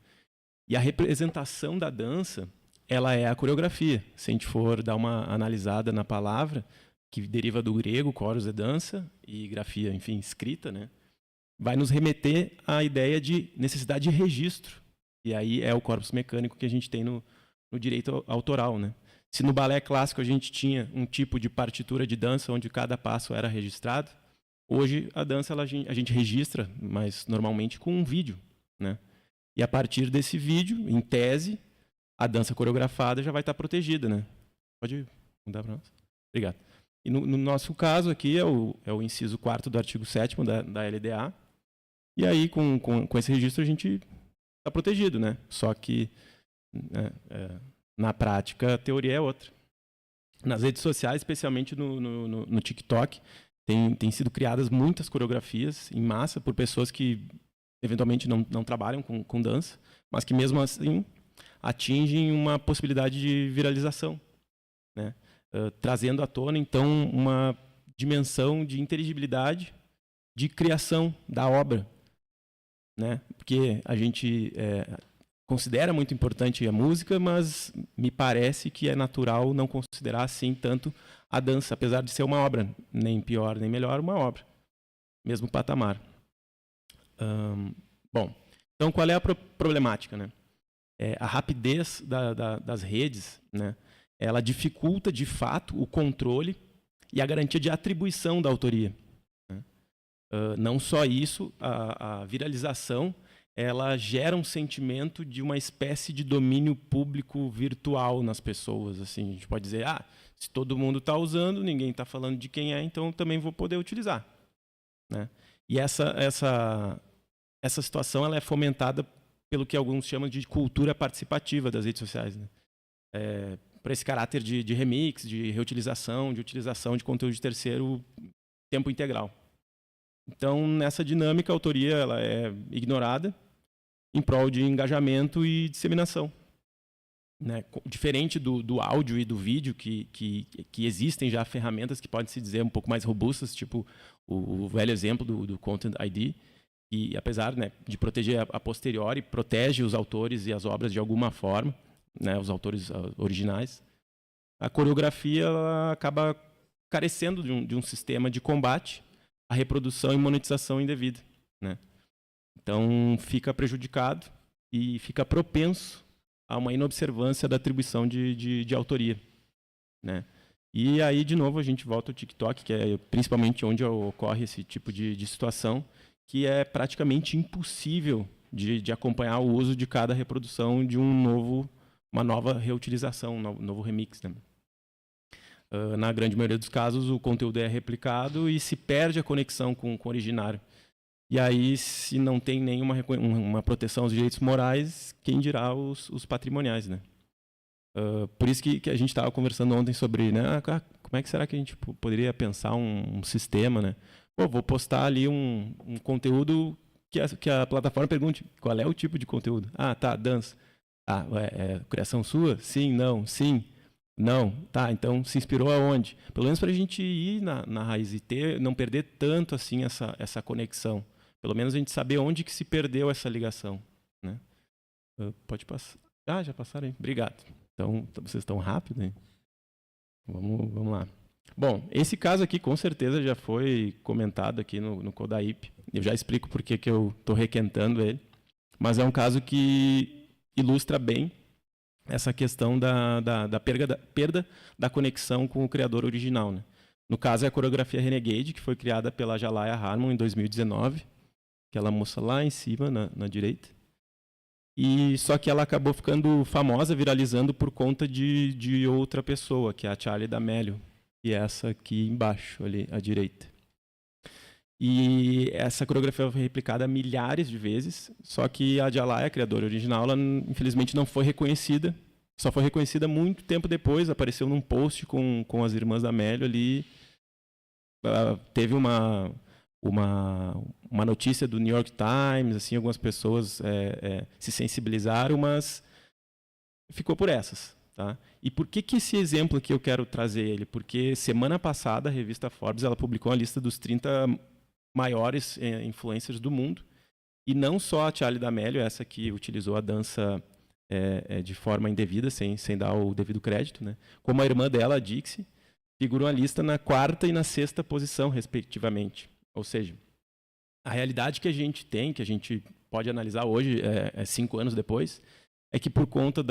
E a representação da dança, ela é a coreografia. Se a gente for dar uma analisada na palavra, que deriva do grego, choros é dança, e grafia, enfim, escrita, né? Vai nos remeter à ideia de necessidade de registro. E aí é o corpus mecânico que a gente tem no direito autoral, né? Se no balé clássico a gente tinha um tipo de partitura de dança onde cada passo era registrado, hoje a dança a gente registra, mas normalmente com um vídeo, né? E a partir desse vídeo, em tese, a dança coreografada já vai estar protegida, né? Pode mudar para nós? Obrigado. E no nosso caso aqui é o inciso 4º do artigo 7º da LDA. E aí, com esse registro, a gente está protegido, né? Só que, na prática, a teoria é outra. Nas redes sociais, especialmente no TikTok, tem sido criadas muitas coreografias em massa por pessoas que, eventualmente, não trabalham com dança, mas que, mesmo assim, atingem uma possibilidade de viralização, né? Trazendo à tona, então, uma dimensão de inteligibilidade de criação da obra, né? Porque a gente considera muito importante a música, mas me parece que é natural não considerar assim tanto a dança, apesar de ser uma obra, nem pior nem melhor, uma obra, mesmo patamar. Bom, então qual é a problemática, né? A rapidez das redes, né? Ela dificulta, de fato, o controle e a garantia de atribuição da autoria. Né? Não só isso, a viralização ela gera um sentimento de uma espécie de domínio público virtual nas pessoas. Assim, a gente pode dizer, se todo mundo está usando, ninguém está falando de quem é, então também vou poder utilizar. Né? E essa situação ela é fomentada pelo que alguns chamam de cultura participativa das redes sociais. Né? Para esse caráter de remix, de reutilização, de utilização de conteúdo de terceiro tempo integral. Então, nessa dinâmica, a autoria ela é ignorada em prol de engajamento e disseminação. né, diferente do áudio e do vídeo, que existem já ferramentas que podem se dizer um pouco mais robustas, tipo o velho exemplo do Content ID, que apesar, né, de proteger a posteriori, protege os autores e as obras de alguma forma, né, os autores originais. A coreografia ela acaba carecendo de um sistema de combate à reprodução e monetização indevida, né? Então fica prejudicado e fica propenso a uma inobservância da atribuição de autoria, né? E aí, de novo, a gente volta ao TikTok, que é principalmente onde ocorre esse tipo de situação, que é praticamente impossível de acompanhar o uso de cada reprodução de uma nova reutilização, um novo remix, né? Na grande maioria dos casos, o conteúdo é replicado e se perde a conexão com o originário. E aí, se não tem nenhuma uma proteção aos direitos morais, quem dirá os patrimoniais, né? Por isso que a gente estava conversando ontem sobre, né, como é que será que a gente poderia pensar um sistema, né? Pô, vou postar ali um conteúdo que a plataforma pergunte qual é o tipo de conteúdo. Ah, tá, dança. Ah, é criação sua? Sim, não, sim. Não, tá, então se inspirou aonde? Pelo menos para a gente ir na raiz e não perder tanto assim essa conexão. Pelo menos a gente saber onde que se perdeu essa ligação, né? Pode passar. Ah, já passaram aí. Obrigado. Então, vocês estão rápidos, hein? Vamos lá. Bom, esse caso aqui com certeza já foi comentado aqui no Codaip. Eu já explico por que eu estou requentando ele. Mas é um caso que ilustra bem essa questão da perda da conexão com o criador original, né? No caso, é a coreografia Renegade, que foi criada pela Jalaiah Harmon em 2019. Aquela moça lá em cima, na direita. E só que ela acabou ficando famosa, viralizando por conta de outra pessoa, que é a Charli D'Amelio, e essa aqui embaixo, ali à direita. E essa coreografia foi replicada milhares de vezes, só que a Jalaiah, a criadora original, ela infelizmente não foi reconhecida. Só foi reconhecida muito tempo depois, apareceu num post com as irmãs D'Amelio ali. Teve uma notícia do New York Times, assim, algumas pessoas se sensibilizaram, mas ficou por essas, tá? E por que esse exemplo aqui eu quero trazer ele? Porque semana passada a revista Forbes ela publicou a lista dos 30 maiores influencers do mundo, e não só a Charli D'Amelio, essa que utilizou a dança de forma indevida, sem dar o devido crédito, né? Como a irmã dela, a Dixie, figuram a lista na 4ª e na 6ª posição, respectivamente. Ou seja, a realidade que a gente tem, que a gente pode analisar hoje, 5 anos depois, é que por conta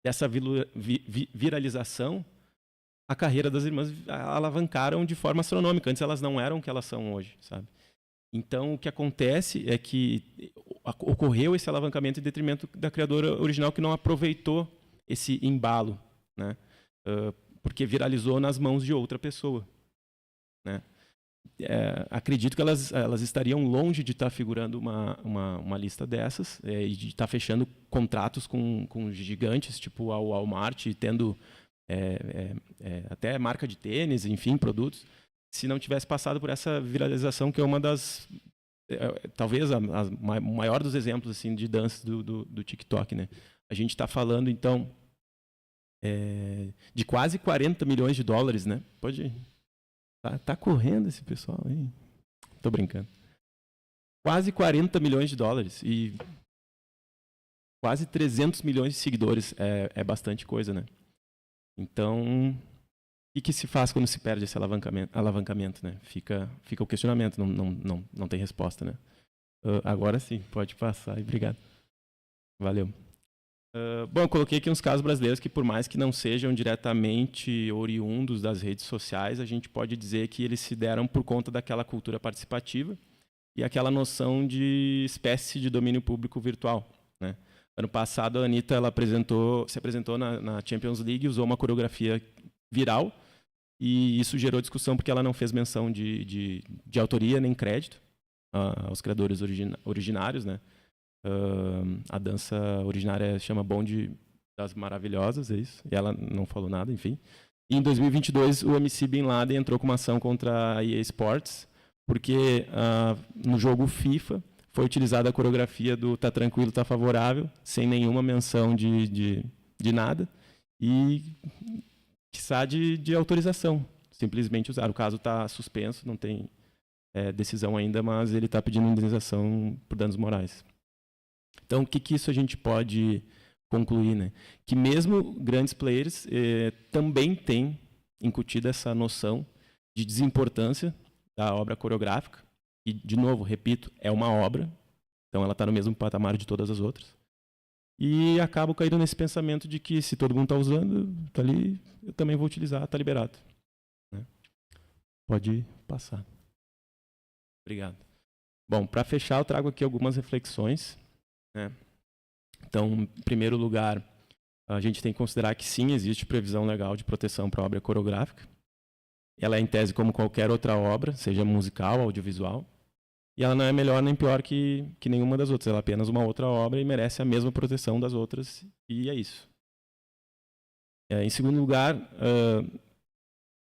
dessa viralização, a carreira das irmãs alavancaram de forma astronômica. Antes elas não eram o que elas são hoje, sabe? Então, o que acontece é que ocorreu esse alavancamento em detrimento da criadora original, que não aproveitou esse embalo, né? Porque viralizou nas mãos de outra pessoa, né? Acredito que elas estariam longe de estar figurando uma lista dessas e de estar fechando contratos com gigantes, tipo a Walmart, tendo até marca de tênis, enfim, produtos, se não tivesse passado por essa viralização, que é uma das... talvez a maior dos exemplos assim, de dança do TikTok, né? A gente está falando, então, de quase 40 milhões de dólares, né? Pode... Tá correndo esse pessoal aí. Tô brincando. Quase 40 milhões de dólares e quase 300 milhões de seguidores. É bastante coisa, né? Então, o que se faz quando se perde esse alavancamento, né? Fica o questionamento, não tem resposta, né? Agora sim, pode passar. Obrigado. Valeu. Bom, eu coloquei aqui uns casos brasileiros que, por mais que não sejam diretamente oriundos das redes sociais, a gente pode dizer que eles se deram por conta daquela cultura participativa e aquela noção de espécie de domínio público virtual, né? Ano passado, a Anitta se apresentou na Champions League, usou uma coreografia viral, e isso gerou discussão porque ela não fez menção de autoria nem crédito aos criadores originários, né? A dança originária chama Bonde das Maravilhosas, é isso. E ela não falou nada, enfim. E em 2022, o MC Bin Laden entrou com uma ação contra a EA Sports, porque no jogo FIFA foi utilizada a coreografia do Tá Tranquilo, Tá Favorável, sem nenhuma menção de nada, e quiçá de autorização. Simplesmente usar. O caso está suspenso, não tem decisão ainda, mas ele está pedindo indenização por danos morais. Então, o que isso a gente pode concluir? Né? Que mesmo grandes players também têm incutido essa noção de desimportância da obra coreográfica. E, de novo, repito, é uma obra, então ela está no mesmo patamar de todas as outras. E acabo caindo nesse pensamento de que se todo mundo está usando, está ali, eu também vou utilizar, está liberado. Né? Pode passar. Obrigado. Bom, para fechar, eu trago aqui algumas reflexões. Né? Então, em primeiro lugar, a gente tem que considerar que sim, existe previsão legal de proteção para a obra coreográfica. Ela é, em tese, como qualquer outra obra, seja musical, audiovisual. E ela não é melhor nem pior que nenhuma das outras. Ela é apenas uma outra obra e merece a mesma proteção das outras. E é isso. Em segundo lugar,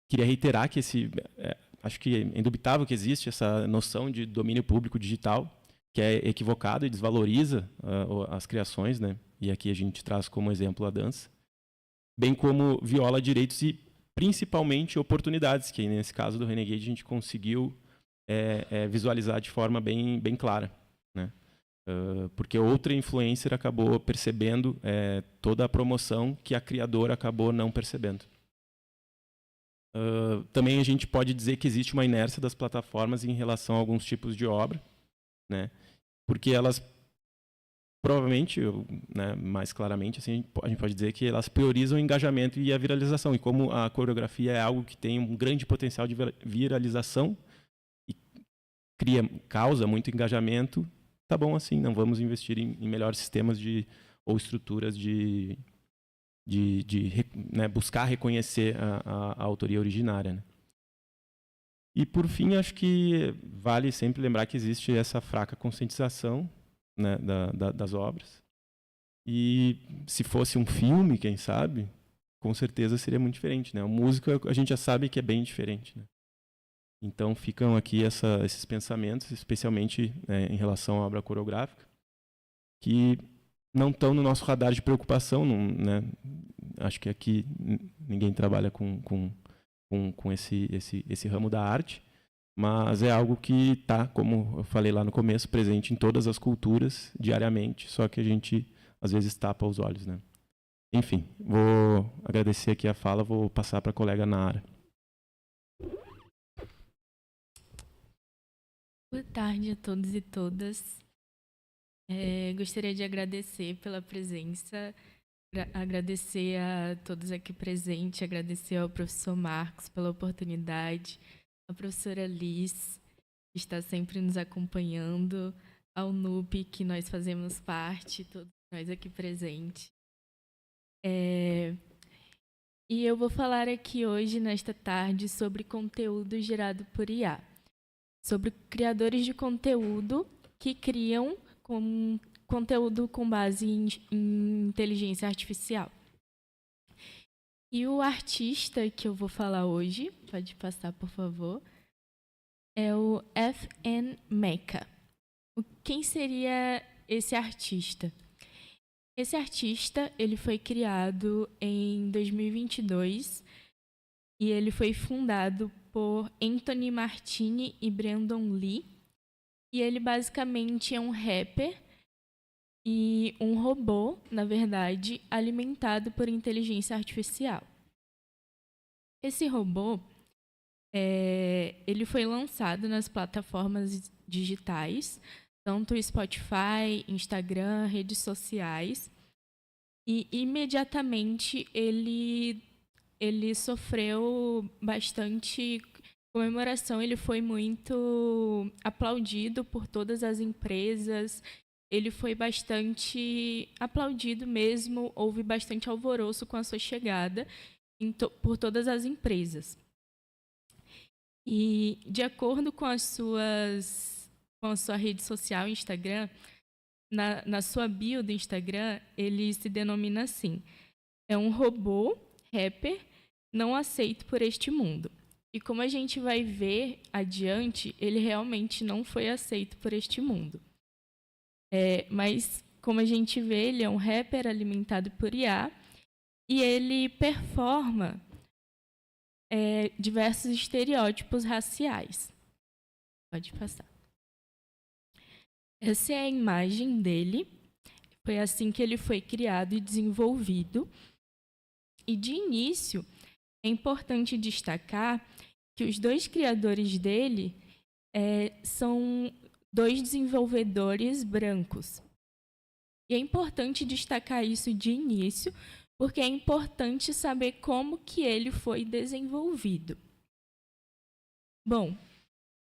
queria reiterar que acho que é indubitável que existe essa noção de domínio público digital, que é equivocada e desvaloriza as criações, né? E aqui a gente traz como exemplo a dança, bem como viola direitos e principalmente oportunidades, que nesse caso do Renegade a gente conseguiu visualizar de forma bem clara. Né? Porque outra influencer acabou percebendo toda a promoção que a criadora acabou não percebendo. Também a gente pode dizer que existe uma inércia das plataformas em relação a alguns tipos de obra, né? Porque elas provavelmente, né, mais claramente, assim, a gente pode dizer que elas priorizam o engajamento e a viralização. E como a coreografia é algo que tem um grande potencial de viralização e causa muito engajamento, tá bom assim, não vamos investir em melhores sistemas ou estruturas de buscar reconhecer a autoria originária. Né? E, por fim, acho que vale sempre lembrar que existe essa fraca conscientização, né, das obras. E se fosse um filme, quem sabe, com certeza seria muito diferente. Né? A música, a gente já sabe que é bem diferente. Né? Então, ficam aqui esses pensamentos, especialmente em relação à obra coreográfica, que não estão no nosso radar de preocupação. Né? Acho que aqui ninguém trabalha com esse ramo da arte, mas é algo que está, como eu falei lá no começo, presente em todas as culturas, diariamente, só que a gente, às vezes, tapa os olhos. Né? Enfim, vou agradecer aqui a fala, vou passar para a colega Nara. Boa tarde a todos e todas. Gostaria de agradecer pela presença, agradecer a todos aqui presentes, agradecer ao professor Marcos pela oportunidade, a professora Liz, que está sempre nos acompanhando, ao NUP, que nós fazemos parte, todos nós aqui presentes. E eu vou falar aqui hoje, nesta tarde, sobre conteúdo gerado por IA, sobre criadores de conteúdo que criam conteúdo com base em inteligência artificial. E o artista que eu vou falar hoje, pode passar, por favor, é o FN Meka. Quem seria esse artista? Esse artista, ele foi criado em 2022 e ele foi fundado por Anthony Martini e Brandon Lee. E ele basicamente é um rapper e um robô, na verdade, alimentado por inteligência artificial. Esse robô, ele foi lançado nas plataformas digitais, tanto Spotify, Instagram, redes sociais, e imediatamente ele sofreu bastante comemoração. Ele foi muito aplaudido por todas as empresas, ele foi bastante aplaudido mesmo, houve bastante alvoroço com a sua chegada por todas as empresas. E, de acordo com a sua rede social, Instagram, na sua bio do Instagram, ele se denomina assim: é um robô rapper não aceito por este mundo. E como a gente vai ver adiante, ele realmente não foi aceito por este mundo. Mas, como a gente vê, ele é um rapper alimentado por IA e ele performa diversos estereótipos raciais. Pode passar. Essa é a imagem dele. Foi assim que ele foi criado e desenvolvido. E, de início, é importante destacar que os 2 criadores dele são 2 desenvolvedores brancos. E é importante destacar isso de início, porque é importante saber como que ele foi desenvolvido. Bom,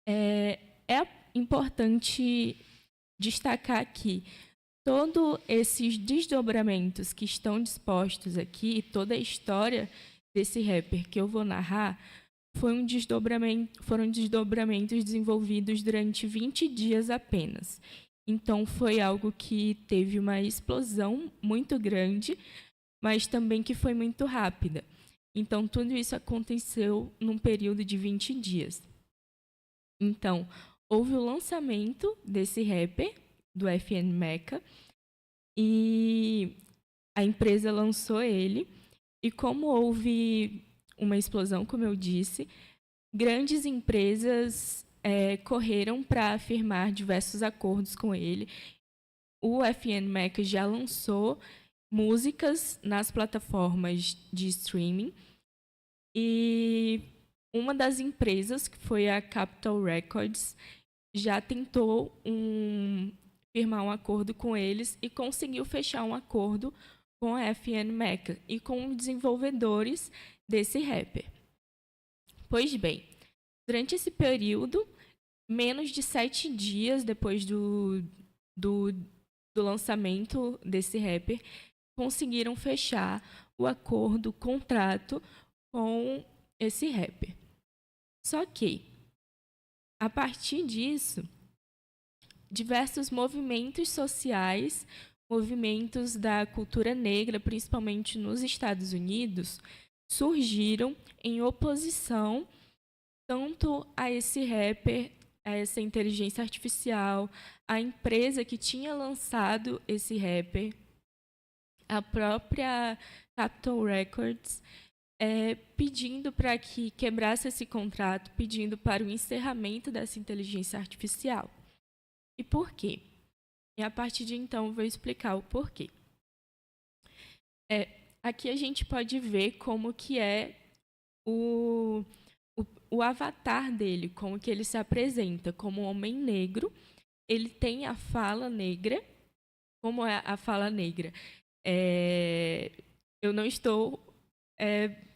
é importante destacar que todos esses desdobramentos que estão dispostos aqui, toda a história desse rapper que eu vou narrar, foram desdobramentos desenvolvidos durante 20 dias apenas. Então, foi algo que teve uma explosão muito grande, mas também que foi muito rápida. Então, tudo isso aconteceu num período de 20 dias. Então, houve o lançamento desse rapper, do FN Meka, e a empresa lançou ele. E como houve uma explosão, como eu disse, grandes empresas correram para firmar diversos acordos com ele. O FN Meka já lançou músicas nas plataformas de streaming e uma das empresas, que foi a Capitol Records, já tentou firmar um acordo com eles e conseguiu fechar um acordo com a FN Meka e com os desenvolvedores desse rapper. Pois bem, durante esse período, menos de 7 dias depois do lançamento desse rapper, conseguiram fechar o acordo, o contrato com esse rapper. Só que, a partir disso, diversos movimentos sociais, movimentos da cultura negra, principalmente nos Estados Unidos, surgiram em oposição tanto a esse rapper, a essa inteligência artificial, a empresa que tinha lançado esse rapper, a própria Capitol Records, pedindo para que quebrasse esse contrato, pedindo para o encerramento dessa inteligência artificial. E por quê? E a partir de então eu vou explicar o porquê. Aqui a gente pode ver como que é o avatar dele, como que ele se apresenta como um homem negro. Ele tem a fala negra. Como é a fala negra? Eu não estou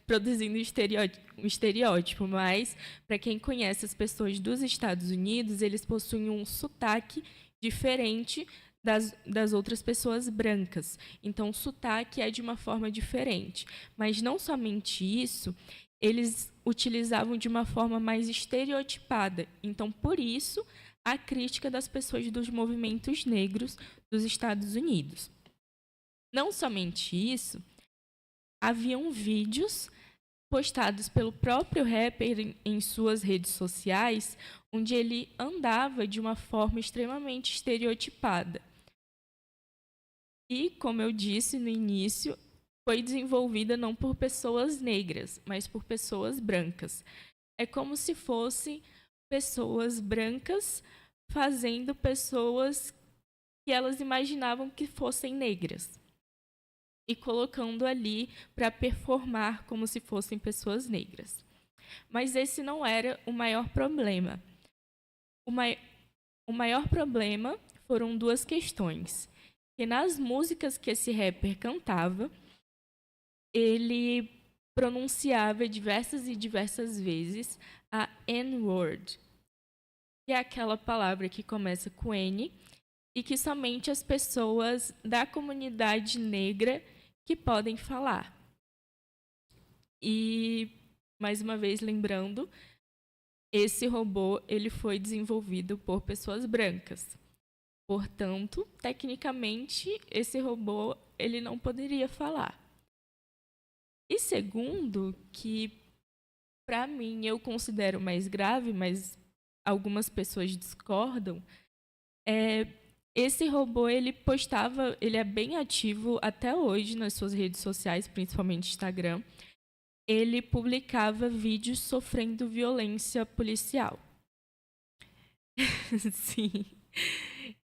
produzindo um estereótipo, mas para quem conhece as pessoas dos Estados Unidos, eles possuem um sotaque diferente das outras pessoas brancas. Então, o sotaque é de uma forma diferente. Mas não somente isso, eles utilizavam de uma forma mais estereotipada. Então, por isso, a crítica das pessoas dos movimentos negros dos Estados Unidos. Não somente isso, haviam vídeos postados pelo próprio rapper em suas redes sociais, onde ele andava de uma forma extremamente estereotipada. E, como eu disse no início, foi desenvolvida não por pessoas negras, mas por pessoas brancas. É como se fossem pessoas brancas fazendo pessoas que elas imaginavam que fossem negras e colocando ali para performar como se fossem pessoas negras. Mas esse não era o maior problema. O maior problema foram 2 questões. Que nas músicas que esse rapper cantava, ele pronunciava diversas e diversas vezes a N-word, que é aquela palavra que começa com N e que somente as pessoas da comunidade negra que podem falar. E, mais uma vez, lembrando, esse robô ele foi desenvolvido por pessoas brancas. Portanto, tecnicamente, esse robô ele não poderia falar. E segundo, que para mim eu considero mais grave, mas algumas pessoas discordam, esse robô, ele postava, ele é bem ativo até hoje nas suas redes sociais, principalmente Instagram. Ele publicava vídeos sofrendo violência policial. Sim.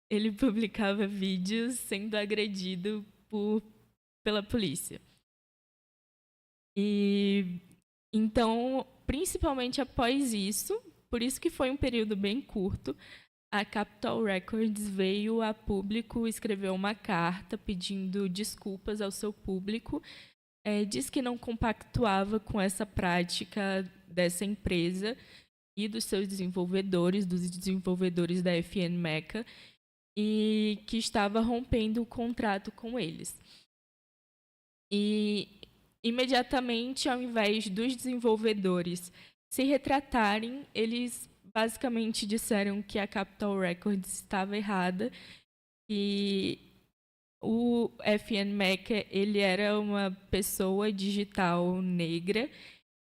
Ele publicava vídeos sendo agredido pela polícia. E então, principalmente após isso, por isso que foi um período bem curto, a Capitol Records veio a público, escreveu uma carta pedindo desculpas ao seu público, diz que não compactuava com essa prática dessa empresa e dos seus desenvolvedores, dos desenvolvedores da FN Meka, e que estava rompendo o contrato com eles. E, imediatamente, ao invés dos desenvolvedores se retratarem, eles basicamente disseram que a Capitol Records estava errada, e o FN Meka, ele era uma pessoa digital negra,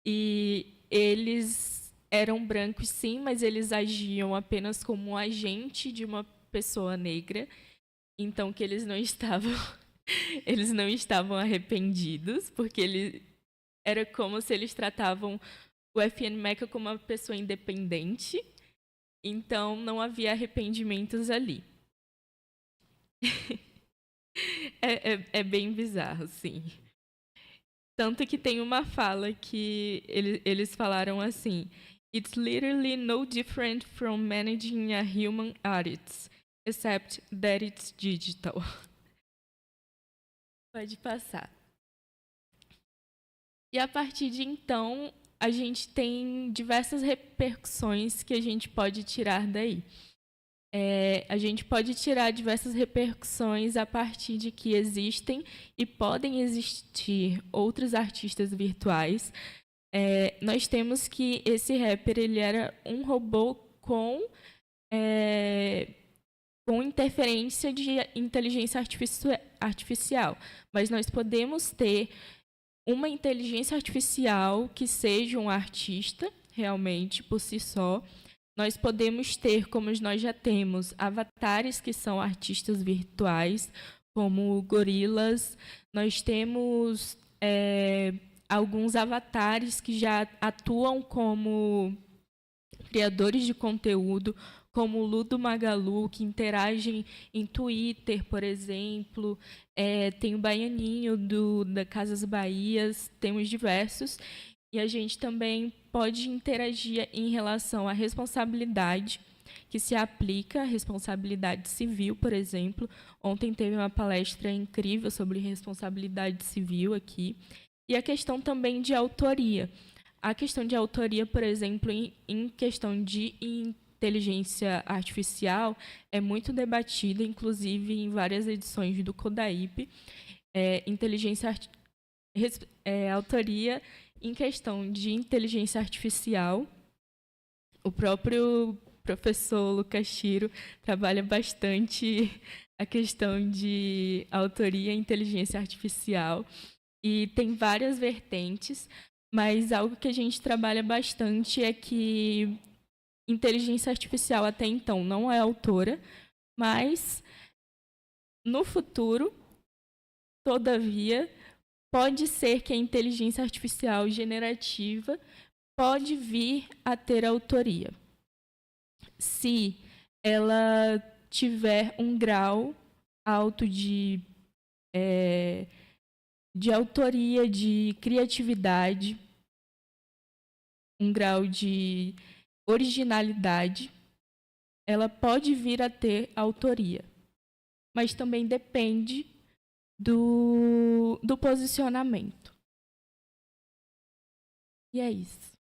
e eles eram brancos, sim, mas eles agiam apenas como um agente de uma pessoa negra, então que eles não estavam arrependidos, porque era como se eles tratavam o FN Meka como uma pessoa independente, então não havia arrependimentos ali. É bem bizarro, sim. Tanto que tem uma fala que eles falaram assim: "It's literally no different from managing a human artist, except that it's digital." Pode passar. E a partir de então, a gente tem diversas repercussões que a gente pode tirar daí. A gente pode tirar diversas repercussões a partir de que existem e podem existir outros artistas virtuais. Nós temos que esse rapper, ele era um robô com interferência de inteligência artificial. Mas nós podemos ter uma inteligência artificial que seja um artista, realmente, por si só. Nós podemos ter, como nós já temos, avatares que são artistas virtuais, como gorilas. Nós temos alguns avatares que já atuam como criadores de conteúdo, como o Ludo Magalu, que interagem em Twitter, por exemplo. Tem o Baianinho da Casas Bahias, temos diversos. E a gente também pode interagir em relação à responsabilidade que se aplica, a responsabilidade civil, por exemplo. Ontem teve uma palestra incrível sobre responsabilidade civil aqui. E a questão também de autoria. A questão de autoria, por exemplo, em questão de inteligência artificial, é muito debatida, inclusive em várias edições do Codaip. Autoria em questão de inteligência artificial. O próprio professor Lucas Chiro trabalha bastante a questão de autoria e inteligência artificial. E tem várias vertentes, mas algo que a gente trabalha bastante é que inteligência artificial até então não é autora, mas no futuro, todavia, pode ser que a inteligência artificial generativa pode vir a ter autoria, se ela tiver um grau alto de autoria, de criatividade, um grau de originalidade, ela pode vir a ter autoria. Mas também depende do posicionamento. E é isso.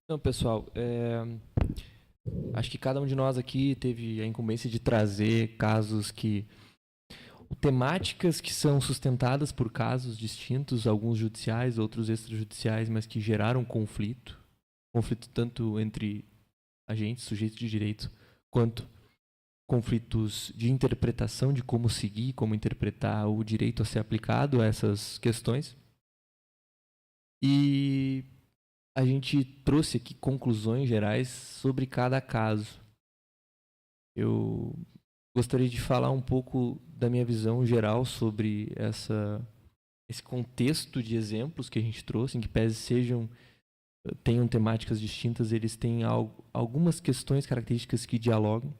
Então, pessoal, acho que cada um de nós aqui teve a incumbência de trazer casos temáticas que são sustentadas por casos distintos, alguns judiciais, outros extrajudiciais, mas que geraram conflito tanto entre agentes, sujeitos de direito, quanto conflitos de interpretação, de como seguir, como interpretar o direito a ser aplicado a essas questões. E a gente trouxe aqui conclusões gerais sobre cada caso. Eu gostaria de falar um pouco da minha visão geral sobre esse contexto de exemplos que a gente trouxe, em que pese tenham temáticas distintas, eles têm algumas questões, características que dialogam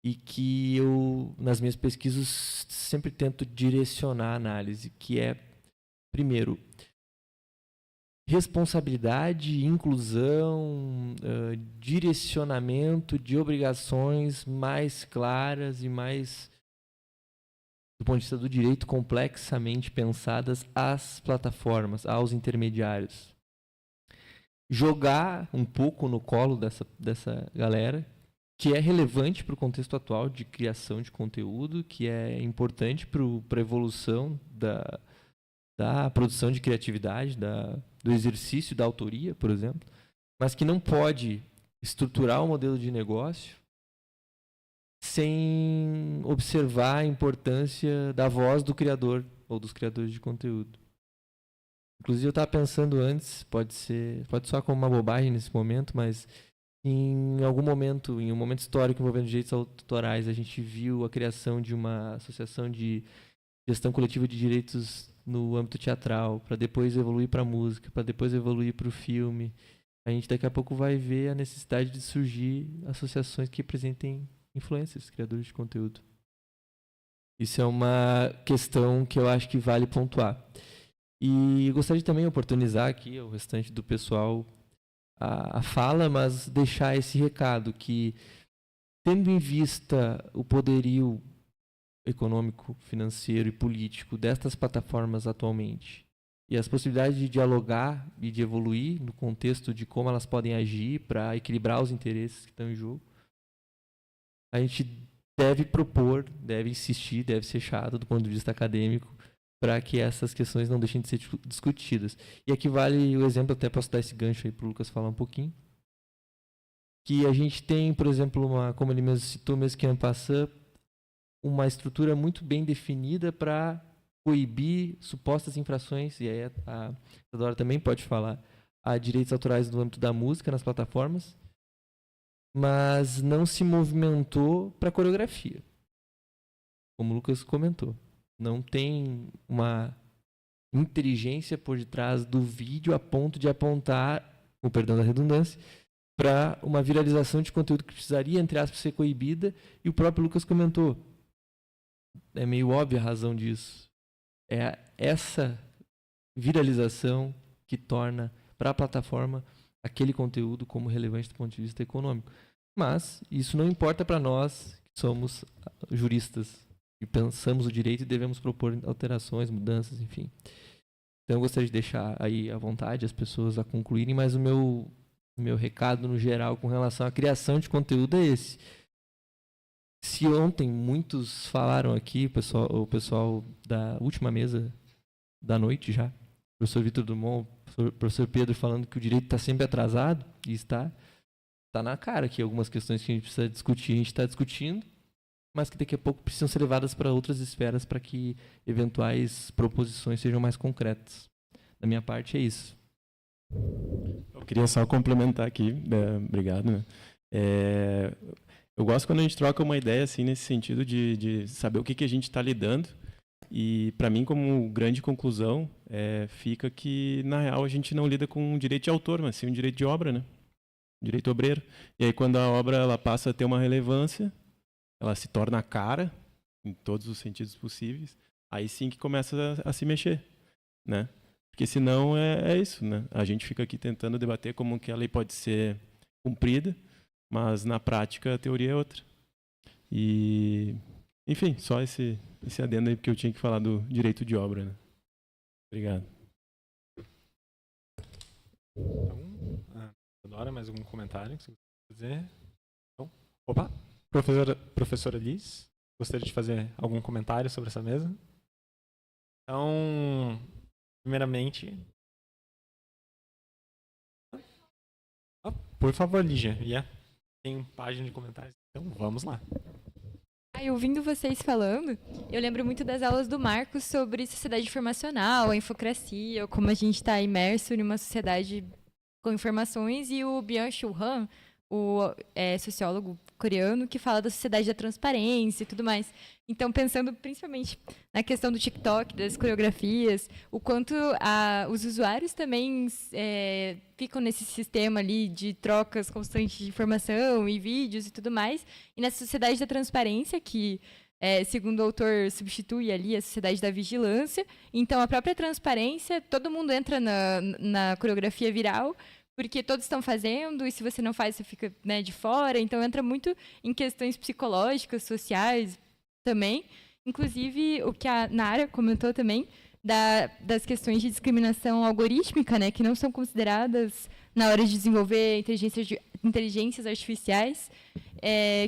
e que eu, nas minhas pesquisas, sempre tento direcionar a análise, que é, primeiro, responsabilidade, inclusão, direcionamento de obrigações mais claras e mais, do ponto de vista do direito, complexamente pensadas às plataformas, aos intermediários. Jogar um pouco no colo dessa galera, que é relevante para o contexto atual de criação de conteúdo, que é importante para a evolução da produção de criatividade, do exercício da autoria, por exemplo, mas que não pode estruturar o modelo de negócio sem observar a importância da voz do criador ou dos criadores de conteúdo. Inclusive, eu estava pensando antes, pode soar como uma bobagem nesse momento, mas em algum momento, em um momento histórico envolvendo direitos autorais, a gente viu a criação de uma associação de gestão coletiva de direitos no âmbito teatral, para depois evoluir para a música, para depois evoluir para o filme. A gente daqui a pouco vai ver a necessidade de surgir associações que representem influencers, criadores de conteúdo. Isso é uma questão que eu acho que vale pontuar. E gostaria de também oportunizar aqui o restante do pessoal a fala, mas deixar esse recado que, tendo em vista o poderio econômico, financeiro e político destas plataformas atualmente e as possibilidades de dialogar e de evoluir no contexto de como elas podem agir para equilibrar os interesses que estão em jogo, a gente deve propor, deve insistir, deve ser chato do ponto de vista acadêmico para que essas questões não deixem de ser discutidas. E aqui vale o exemplo, até posso dar esse gancho aí para o Lucas falar um pouquinho, que a gente tem, por exemplo, como ele mesmo citou, mesmo que ano passado, uma estrutura muito bem definida para coibir supostas infrações, e aí a Isadora também pode falar, a direitos autorais no âmbito da música nas plataformas, mas não se movimentou para coreografia, como o Lucas comentou. Não tem uma inteligência por detrás do vídeo a ponto de apontar, com perdão da redundância, para uma viralização de conteúdo que precisaria, entre aspas, ser coibida, e o próprio Lucas comentou. É meio óbvia a razão disso. É essa viralização que torna para a plataforma aquele conteúdo como relevante do ponto de vista econômico. Mas isso não importa para nós, que somos juristas e pensamos o direito e devemos propor alterações, mudanças, enfim. Então eu gostaria de deixar aí à vontade as pessoas a concluírem, mas o meu recado no geral com relação à criação de conteúdo é esse. Se ontem muitos falaram aqui, o pessoal da última mesa da noite já, o professor Vitor Dumont, o professor Pedro falando que o direito está sempre atrasado, e está na cara que algumas questões que a gente precisa discutir, a gente está discutindo, mas que daqui a pouco precisam ser levadas para outras esferas para que eventuais proposições sejam mais concretas. Da minha parte é isso. Eu queria só complementar aqui, obrigado, né? Eu gosto quando a gente troca uma ideia assim nesse sentido de saber o que a gente está lidando, e para mim, como grande conclusão, fica que na real a gente não lida com um direito de autor, mas sim um direito de obra, né? Direito obreiro. E aí quando a obra ela passa a ter uma relevância, ela se torna cara em todos os sentidos possíveis, aí sim que começa a se mexer, né? Porque senão é isso, né? A gente fica aqui tentando debater como que a lei pode ser cumprida, mas na prática a teoria é outra. E, enfim, só esse adendo aí, porque eu tinha que falar do direito de obra, né? Obrigado. Então, Adora, mais algum comentário que você gostaria de fazer? Então, opa! Professora Liz, gostaria de fazer algum comentário sobre essa mesa? Então, primeiramente... Por favor, Lígia. Tem página de comentários. Então, vamos lá. Aí, ouvindo vocês falando, eu lembro muito das aulas do Marcos sobre sociedade informacional, a infocracia, como a gente está imerso em uma sociedade com informações, e o Byung-Chul Han, o sociólogo coreano, que fala da sociedade da transparência e tudo mais. Então, pensando principalmente na questão do TikTok, das coreografias, o quanto os usuários também ficam nesse sistema ali de trocas constantes de informação e vídeos e tudo mais, e nessa sociedade da transparência, que, segundo o autor, substitui ali a sociedade da vigilância. Então, a própria transparência, todo mundo entra na coreografia viral, porque todos estão fazendo, e se você não faz, você fica, né, de fora. Então, entra muito em questões psicológicas, sociais também. Inclusive, o que a Nara comentou também, das questões de discriminação algorítmica, né, que não são consideradas na hora de desenvolver inteligências artificiais,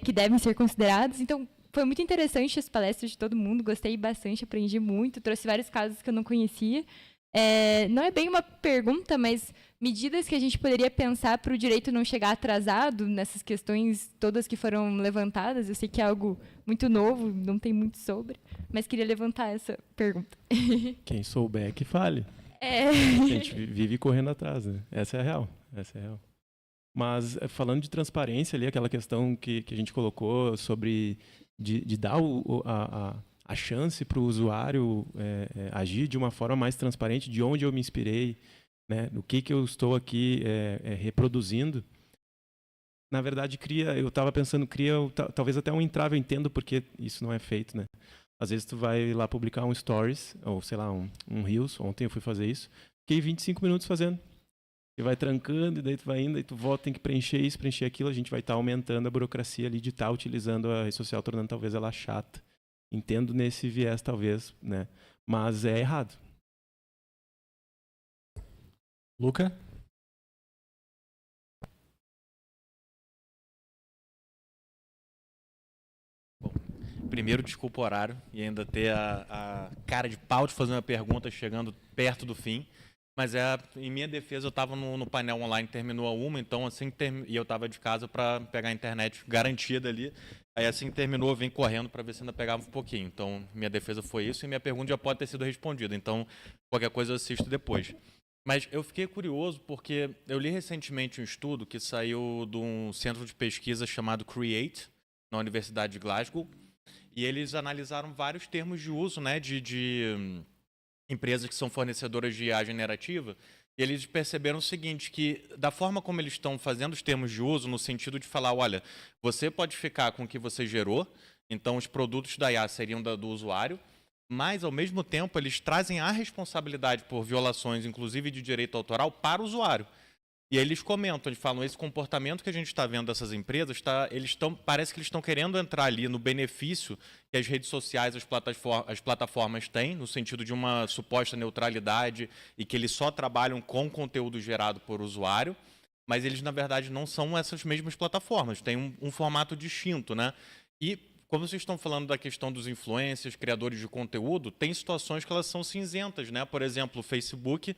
que devem ser consideradas. Então, foi muito interessante as palestras de todo mundo, gostei bastante, aprendi muito, trouxe vários casos que eu não conhecia. Não é bem uma pergunta, mas medidas que a gente poderia pensar para o direito não chegar atrasado nessas questões todas que foram levantadas. Eu sei que é algo muito novo, não tem muito sobre, mas queria levantar essa pergunta. Quem souber que fale. A gente vive correndo atrás, né? Essa é a real. Mas, falando de transparência ali, aquela questão que a gente colocou sobre de dar a chance para o usuário agir de uma forma mais transparente, de onde eu me inspirei, né, no que eu estou aqui reproduzindo. Na verdade, eu estava pensando, talvez até um entrave, eu entendo porque isso não é feito, né? Às vezes tu vai lá publicar um stories, ou sei lá, um Reels, ontem eu fui fazer isso, fiquei 25 minutos fazendo. E vai trancando, e daí tu vai indo, e tu volta, tem que preencher isso, preencher aquilo, a gente vai estar aumentando a burocracia ali de estar utilizando a rede social, tornando talvez ela chata. Entendo nesse viés, talvez, né? Mas é errado. Luca? Bom, primeiro, desculpa o horário e ainda ter a cara de pau de fazer uma pergunta chegando perto do fim. Mas em minha defesa, eu estava no painel online, terminou a 1, então e eu estava de casa para pegar a internet garantida ali. Aí assim que terminou, eu vim correndo para ver se ainda pegava um pouquinho. Então, minha defesa foi isso e minha pergunta já pode ter sido respondida. Então, qualquer coisa eu assisto depois. Mas eu fiquei curioso porque eu li recentemente um estudo que saiu de um centro de pesquisa chamado CREATE, na Universidade de Glasgow, e eles analisaram vários termos de uso, né, de empresas que são fornecedoras de IA generativa, e eles perceberam o seguinte, que da forma como eles estão fazendo os termos de uso, no sentido de falar, olha, você pode ficar com o que você gerou, então os produtos da IA seriam do usuário, mas, ao mesmo tempo, eles trazem a responsabilidade por violações, inclusive de direito autoral, para o usuário. E aí eles comentam, eles falam, esse comportamento que a gente está vendo dessas empresas, parece que eles estão querendo entrar ali no benefício que as redes sociais, as plataformas têm, no sentido de uma suposta neutralidade e que eles só trabalham com conteúdo gerado por usuário, mas eles, na verdade, não são essas mesmas plataformas, têm um formato distinto, né? E, como vocês estão falando da questão dos influencers, criadores de conteúdo, tem situações que elas são cinzentas, né? Por exemplo, o Facebook...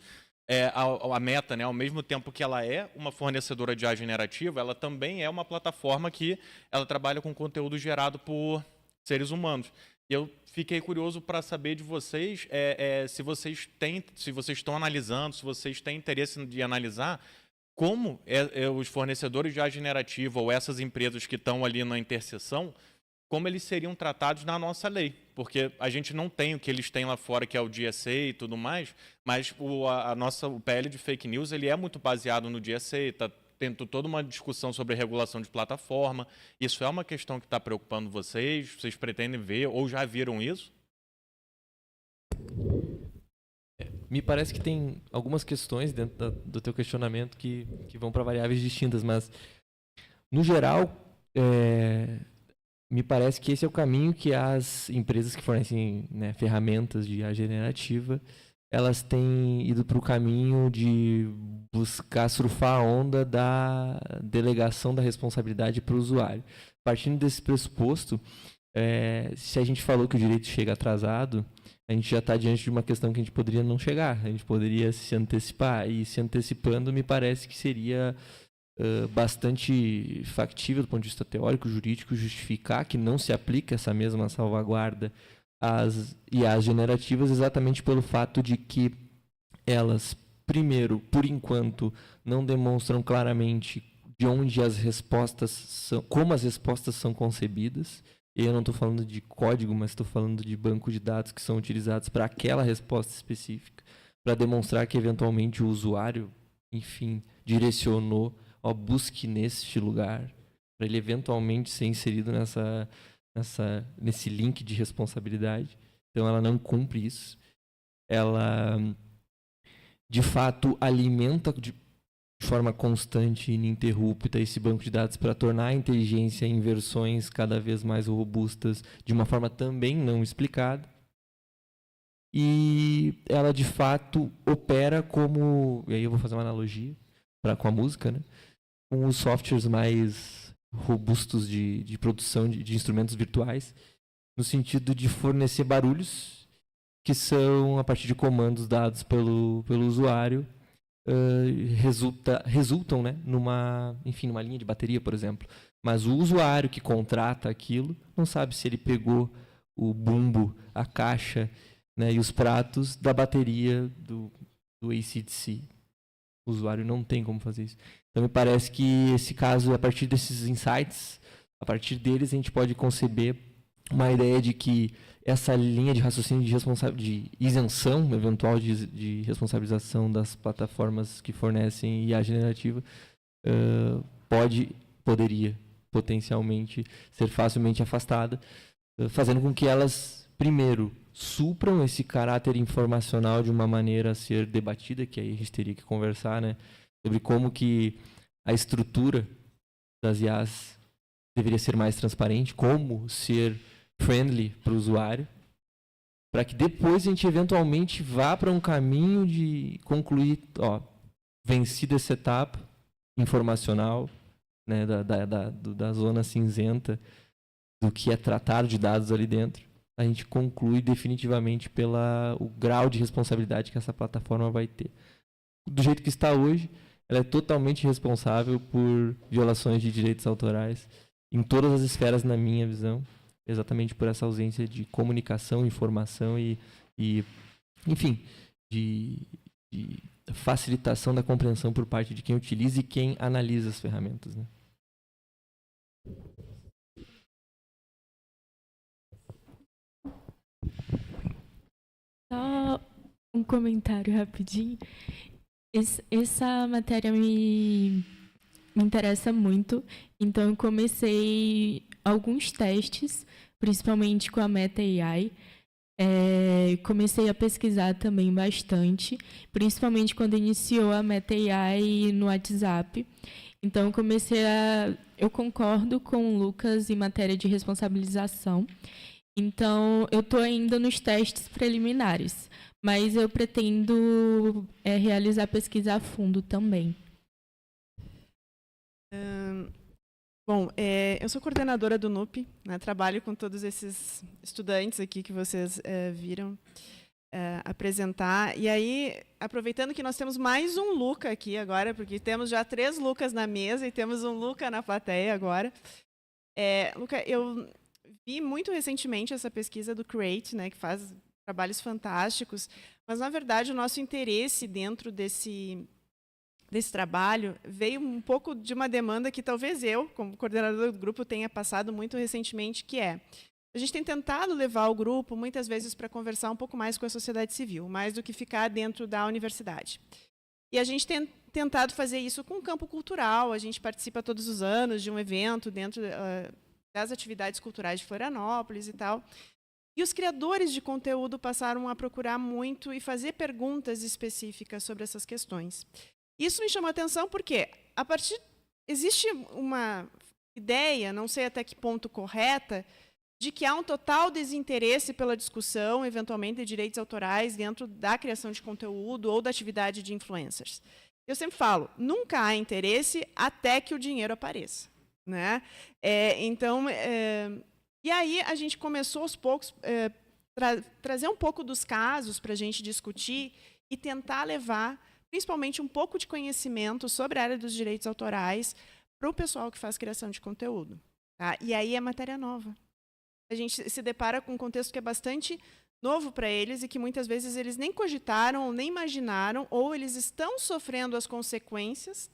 a Meta, né, ao mesmo tempo que ela é uma fornecedora de IA generativa, ela também é uma plataforma que ela trabalha com conteúdo gerado por seres humanos. E eu fiquei curioso para saber de vocês se vocês estão analisando, se vocês têm interesse de analisar como os fornecedores de IA generativa ou essas empresas que estão ali na interseção, como eles seriam tratados na nossa lei. Porque a gente não tem o que eles têm lá fora, que é o DSA e tudo mais, mas o PL de fake news ele é muito baseado no DSA, está tendo toda uma discussão sobre regulação de plataforma. Isso é uma questão que está preocupando vocês? Vocês pretendem ver ou já viram isso? Me parece que tem algumas questões dentro do teu questionamento que vão para variáveis distintas, mas, no geral, me parece que esse é o caminho que as empresas que fornecem, né, ferramentas de IA generativa, elas têm ido para o caminho de buscar surfar a onda da delegação da responsabilidade para o usuário. Partindo desse pressuposto, se a gente falou que o direito chega atrasado, a gente já está diante de uma questão que a gente poderia não chegar, a gente poderia se antecipar, e se antecipando me parece que seria bastante factível do ponto de vista teórico, jurídico, justificar que não se aplica essa mesma salvaguarda às IAs generativas, exatamente pelo fato de que elas, primeiro, por enquanto, não demonstram claramente de onde as respostas são, como as respostas são concebidas. E eu não estou falando de código, mas estou falando de banco de dados que são utilizados para aquela resposta específica, para demonstrar que eventualmente o usuário, enfim, direcionou, busque neste lugar, para ele eventualmente ser inserido nesse link de responsabilidade. Então ela não cumpre isso. Ela, de fato, alimenta de forma constante e ininterrupta esse banco de dados para tornar a inteligência em versões cada vez mais robustas de uma forma também não explicada. E ela, de fato, opera como... E aí eu vou fazer uma analogia com a música, né? Com os softwares mais robustos de produção de instrumentos virtuais, no sentido de fornecer barulhos que são, a partir de comandos dados pelo usuário, resultam, né, numa linha de bateria, por exemplo. Mas o usuário que contrata aquilo não sabe se ele pegou o bumbo, a caixa, né, e os pratos da bateria do AC/DC. O usuário não tem como fazer isso. Então, me parece que esse caso, a partir desses insights, a partir deles, a gente pode conceber uma ideia de que essa linha de raciocínio de isenção eventual de responsabilização das plataformas que fornecem IA generativa poderia potencialmente ser facilmente afastada, fazendo com que elas, primeiro, supram esse caráter informacional de uma maneira a ser debatida, que aí a gente teria que conversar, né, sobre como que a estrutura das IAs deveria ser mais transparente, como ser friendly para o usuário, para que depois a gente eventualmente vá para um caminho de concluir, vencida essa etapa informacional, né, da zona cinzenta do que é tratado de dados ali dentro, a gente conclui definitivamente o grau de responsabilidade que essa plataforma vai ter. Do jeito que está hoje, ela é totalmente responsável por violações de direitos autorais em todas as esferas, na minha visão, exatamente por essa ausência de comunicação, informação e enfim, de facilitação da compreensão por parte de quem utiliza e quem analisa as ferramentas, né? Só um comentário rapidinho. Essa matéria me interessa muito, então eu comecei alguns testes, principalmente com a Meta AI. Comecei a pesquisar também bastante, principalmente quando iniciou a Meta AI no WhatsApp. Então eu concordo com o Lucas em matéria de responsabilização. Então eu estou ainda nos testes preliminares, mas eu pretendo realizar pesquisa a fundo também. Bom, eu sou coordenadora do NUP, né, trabalho com todos esses estudantes aqui que vocês viram apresentar. E aí, aproveitando que nós temos mais um Luca aqui agora, porque temos já 3 Lucas na mesa e temos um Luca na plateia agora. Luca, eu vi muito recentemente essa pesquisa do Create, né, que faz trabalhos fantásticos, mas, na verdade, o nosso interesse dentro desse trabalho veio um pouco de uma demanda que talvez eu, como coordenadora do grupo, tenha passado muito recentemente, que a gente tem tentado levar o grupo, muitas vezes, para conversar um pouco mais com a sociedade civil, mais do que ficar dentro da universidade. E a gente tem tentado fazer isso com o campo cultural, a gente participa todos os anos de um evento dentro das atividades culturais de Florianópolis e tal. E os criadores de conteúdo passaram a procurar muito e fazer perguntas específicas sobre essas questões. Isso me chamou a atenção porque existe uma ideia, não sei até que ponto correta, de que há um total desinteresse pela discussão, eventualmente, de direitos autorais dentro da criação de conteúdo ou da atividade de influencers. Eu sempre falo, nunca há interesse até que o dinheiro apareça, né? E aí a gente começou aos poucos trazer um pouco dos casos para a gente discutir e tentar levar principalmente um pouco de conhecimento sobre a área dos direitos autorais para o pessoal que faz criação de conteúdo. Tá? E aí é matéria nova. A gente se depara com um contexto que é bastante novo para eles e que muitas vezes eles nem cogitaram, nem imaginaram, ou eles estão sofrendo as consequências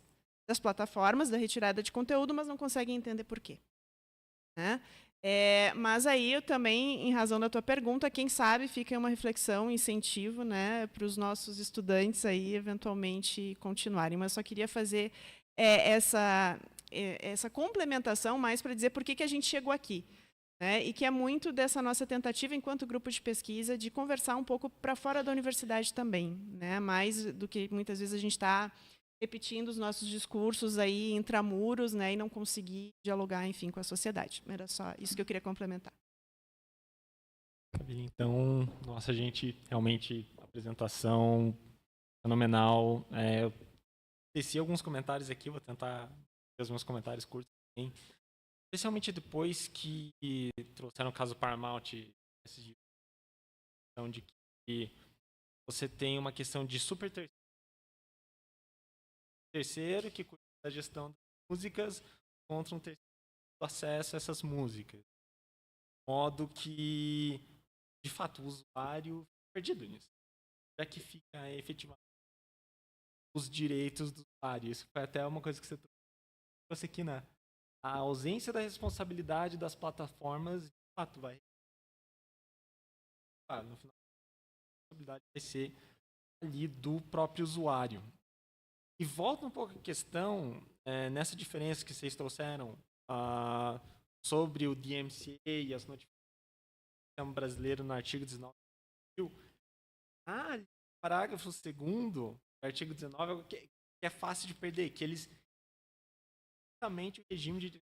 das plataformas, da retirada de conteúdo, mas não conseguem entender por quê. Né? Mas aí eu também, em razão da tua pergunta, quem sabe fica uma reflexão, um incentivo, né, para os nossos estudantes aí eventualmente continuarem. Mas só queria fazer essa complementação mais para dizer por que a gente chegou aqui. Né, e que é muito dessa nossa tentativa, enquanto grupo de pesquisa, de conversar um pouco para fora da universidade também, né, mais do que muitas vezes a gente está repetindo os nossos discursos aí intramuros, né, e não conseguir dialogar, enfim, com a sociedade. Era só isso que eu queria complementar. Então, nossa, gente, realmente, apresentação fenomenal. Eu teci alguns comentários aqui, vou tentar ter os meus comentários curtos também. Especialmente depois que trouxeram o caso Paramount, de que você tem uma questão de super terceiro que cuida da gestão das músicas contra um terceiro do acesso a essas músicas. De modo que, de fato, o usuário fica perdido nisso. Já que fica efetivamente os direitos do usuário. Isso foi até uma coisa que você trouxe aqui, né? A ausência da responsabilidade das plataformas, de fato, vai. No final, a responsabilidade vai ser ali do próprio usuário. E volta um pouco a questão, nessa diferença que vocês trouxeram sobre o DMCA e as notificações do sistema brasileiro no artigo 19. Parágrafo 2º do artigo 19 que é fácil de perder, que eles justamente o regime de ou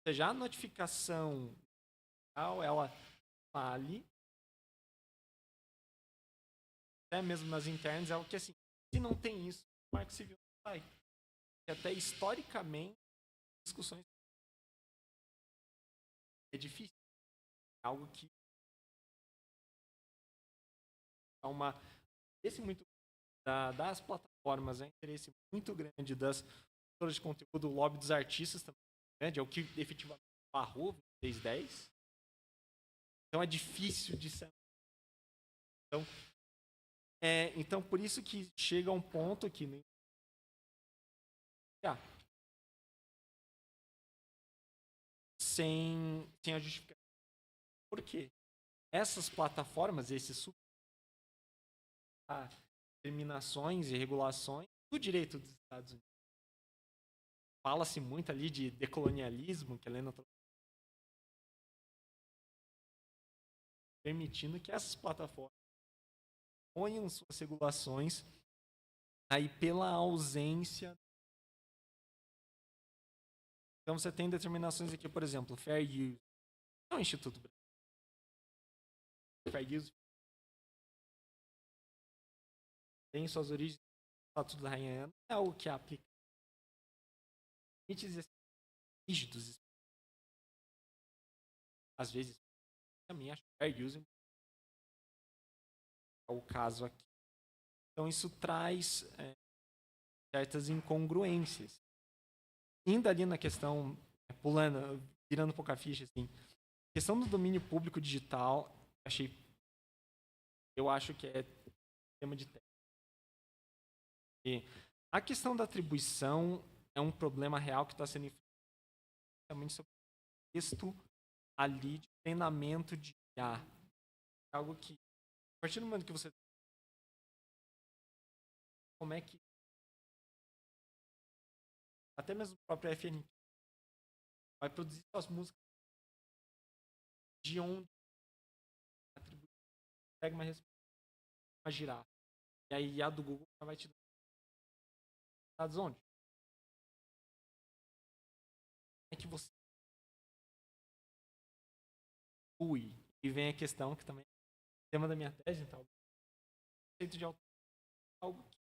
seja, a notificação ela vale até mesmo nas internas, é o que assim, se não tem isso, o Marco Civil não sai. E até historicamente discussões é difícil. É algo que é uma esse muito das plataformas, é um interesse muito grande das produtoras de conteúdo, o lobby dos artistas também grande, é o que efetivamente barrou 610. Então é difícil de ser. Então por isso que chega a um ponto que sem a justificativa. Por quê? Essas plataformas, esses determinações e regulações do direito dos Estados Unidos. Fala-se muito ali de decolonialismo, que a Helena permitindo que essas plataformas ponham suas regulações aí pela ausência. Então você tem determinações aqui, por exemplo, Fair Use. É um Instituto Brasileiro. Fair Use tem suas origens no Estatuto da Rainha Ana, é algo que aplica limites rígidos. Às vezes, também acho que Fair Use é o caso aqui. Então isso traz certas incongruências. Indo ali na questão, virando um pouco a ficha, assim, a questão do domínio público digital, eu acho que é tema de teste. E a questão da atribuição é um problema real que está sendo enfrentado sobre o texto ali de treinamento de IA. Algo que, a partir do momento que você como é que até mesmo o próprio FN vai produzir suas músicas de onde atribui, pega uma resposta, uma girafa. E aí a do Google vai te dar dados onde? É que você e vem a questão que também é tema da minha tese, então, o conceito de autor é algo que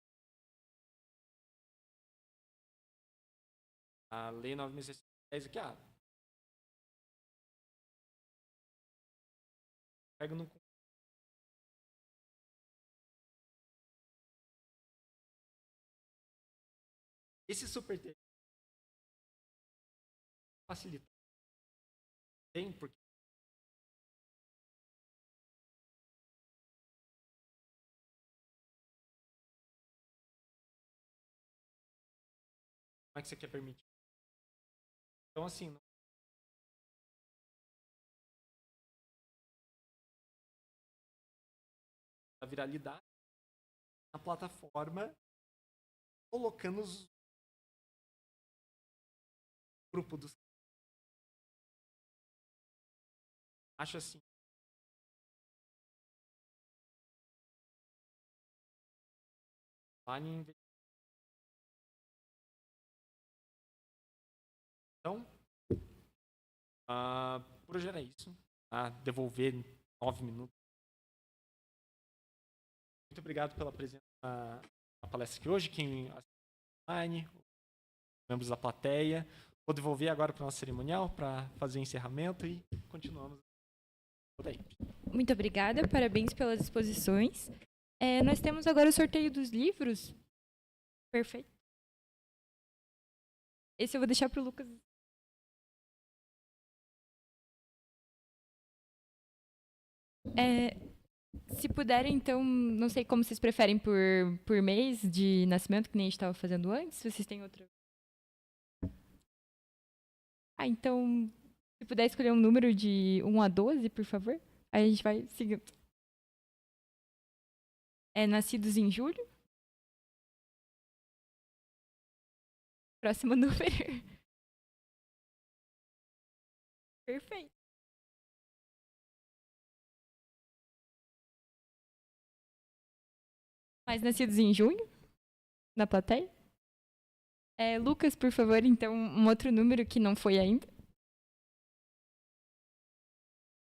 a Lei 9.610 aqui, pega no Esse super texto facilita. Tem, porque como é que você quer permitir? Então, assim, a viralidade na plataforma, colocando os grupos dos. Acho assim. Então, por hoje era isso. Devolver 9 minutos. Muito obrigado pela presença na palestra aqui hoje, quem assistiu online, membros da plateia. Vou devolver agora para o nosso cerimonial para fazer o encerramento e continuamos. Muito obrigada, parabéns pelas exposições. Nós temos agora o sorteio dos livros. Perfeito. Esse eu vou deixar para o Lucas. Se puderem, então, não sei como vocês preferem por mês de nascimento, que nem a gente estava fazendo antes, se vocês têm outra. Então, se puder escolher um número de 1 a 12, por favor. Aí a gente vai seguindo. Nascidos em julho. Próximo número. Perfeito. Mais nascidos em junho? Na plateia? Lucas, por favor, então, um outro número que não foi ainda.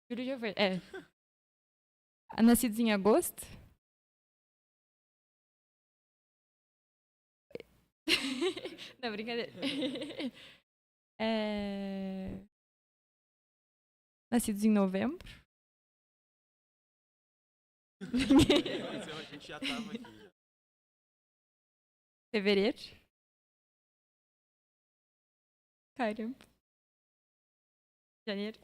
Júlio já foi. Nascidos em agosto? Não, brincadeira. Nascidos em novembro? A gente já estava aqui. Fevereiro? Caramba. Janeiro?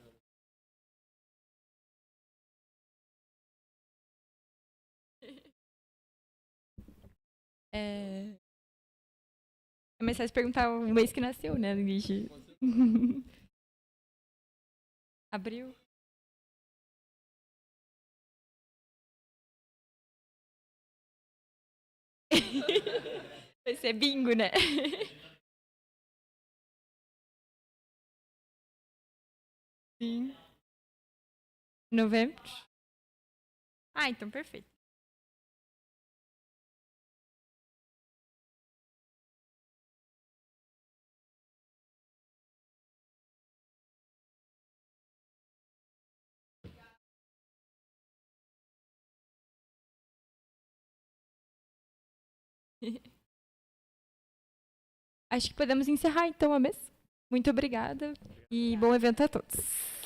É mais fácil perguntar o mês que nasceu, né, Luiz? Abril? Vai ser bingo, né? Sim. Novembro? Então perfeito. Acho que podemos encerrar então a mesa. Muito obrigada e bom evento a todos.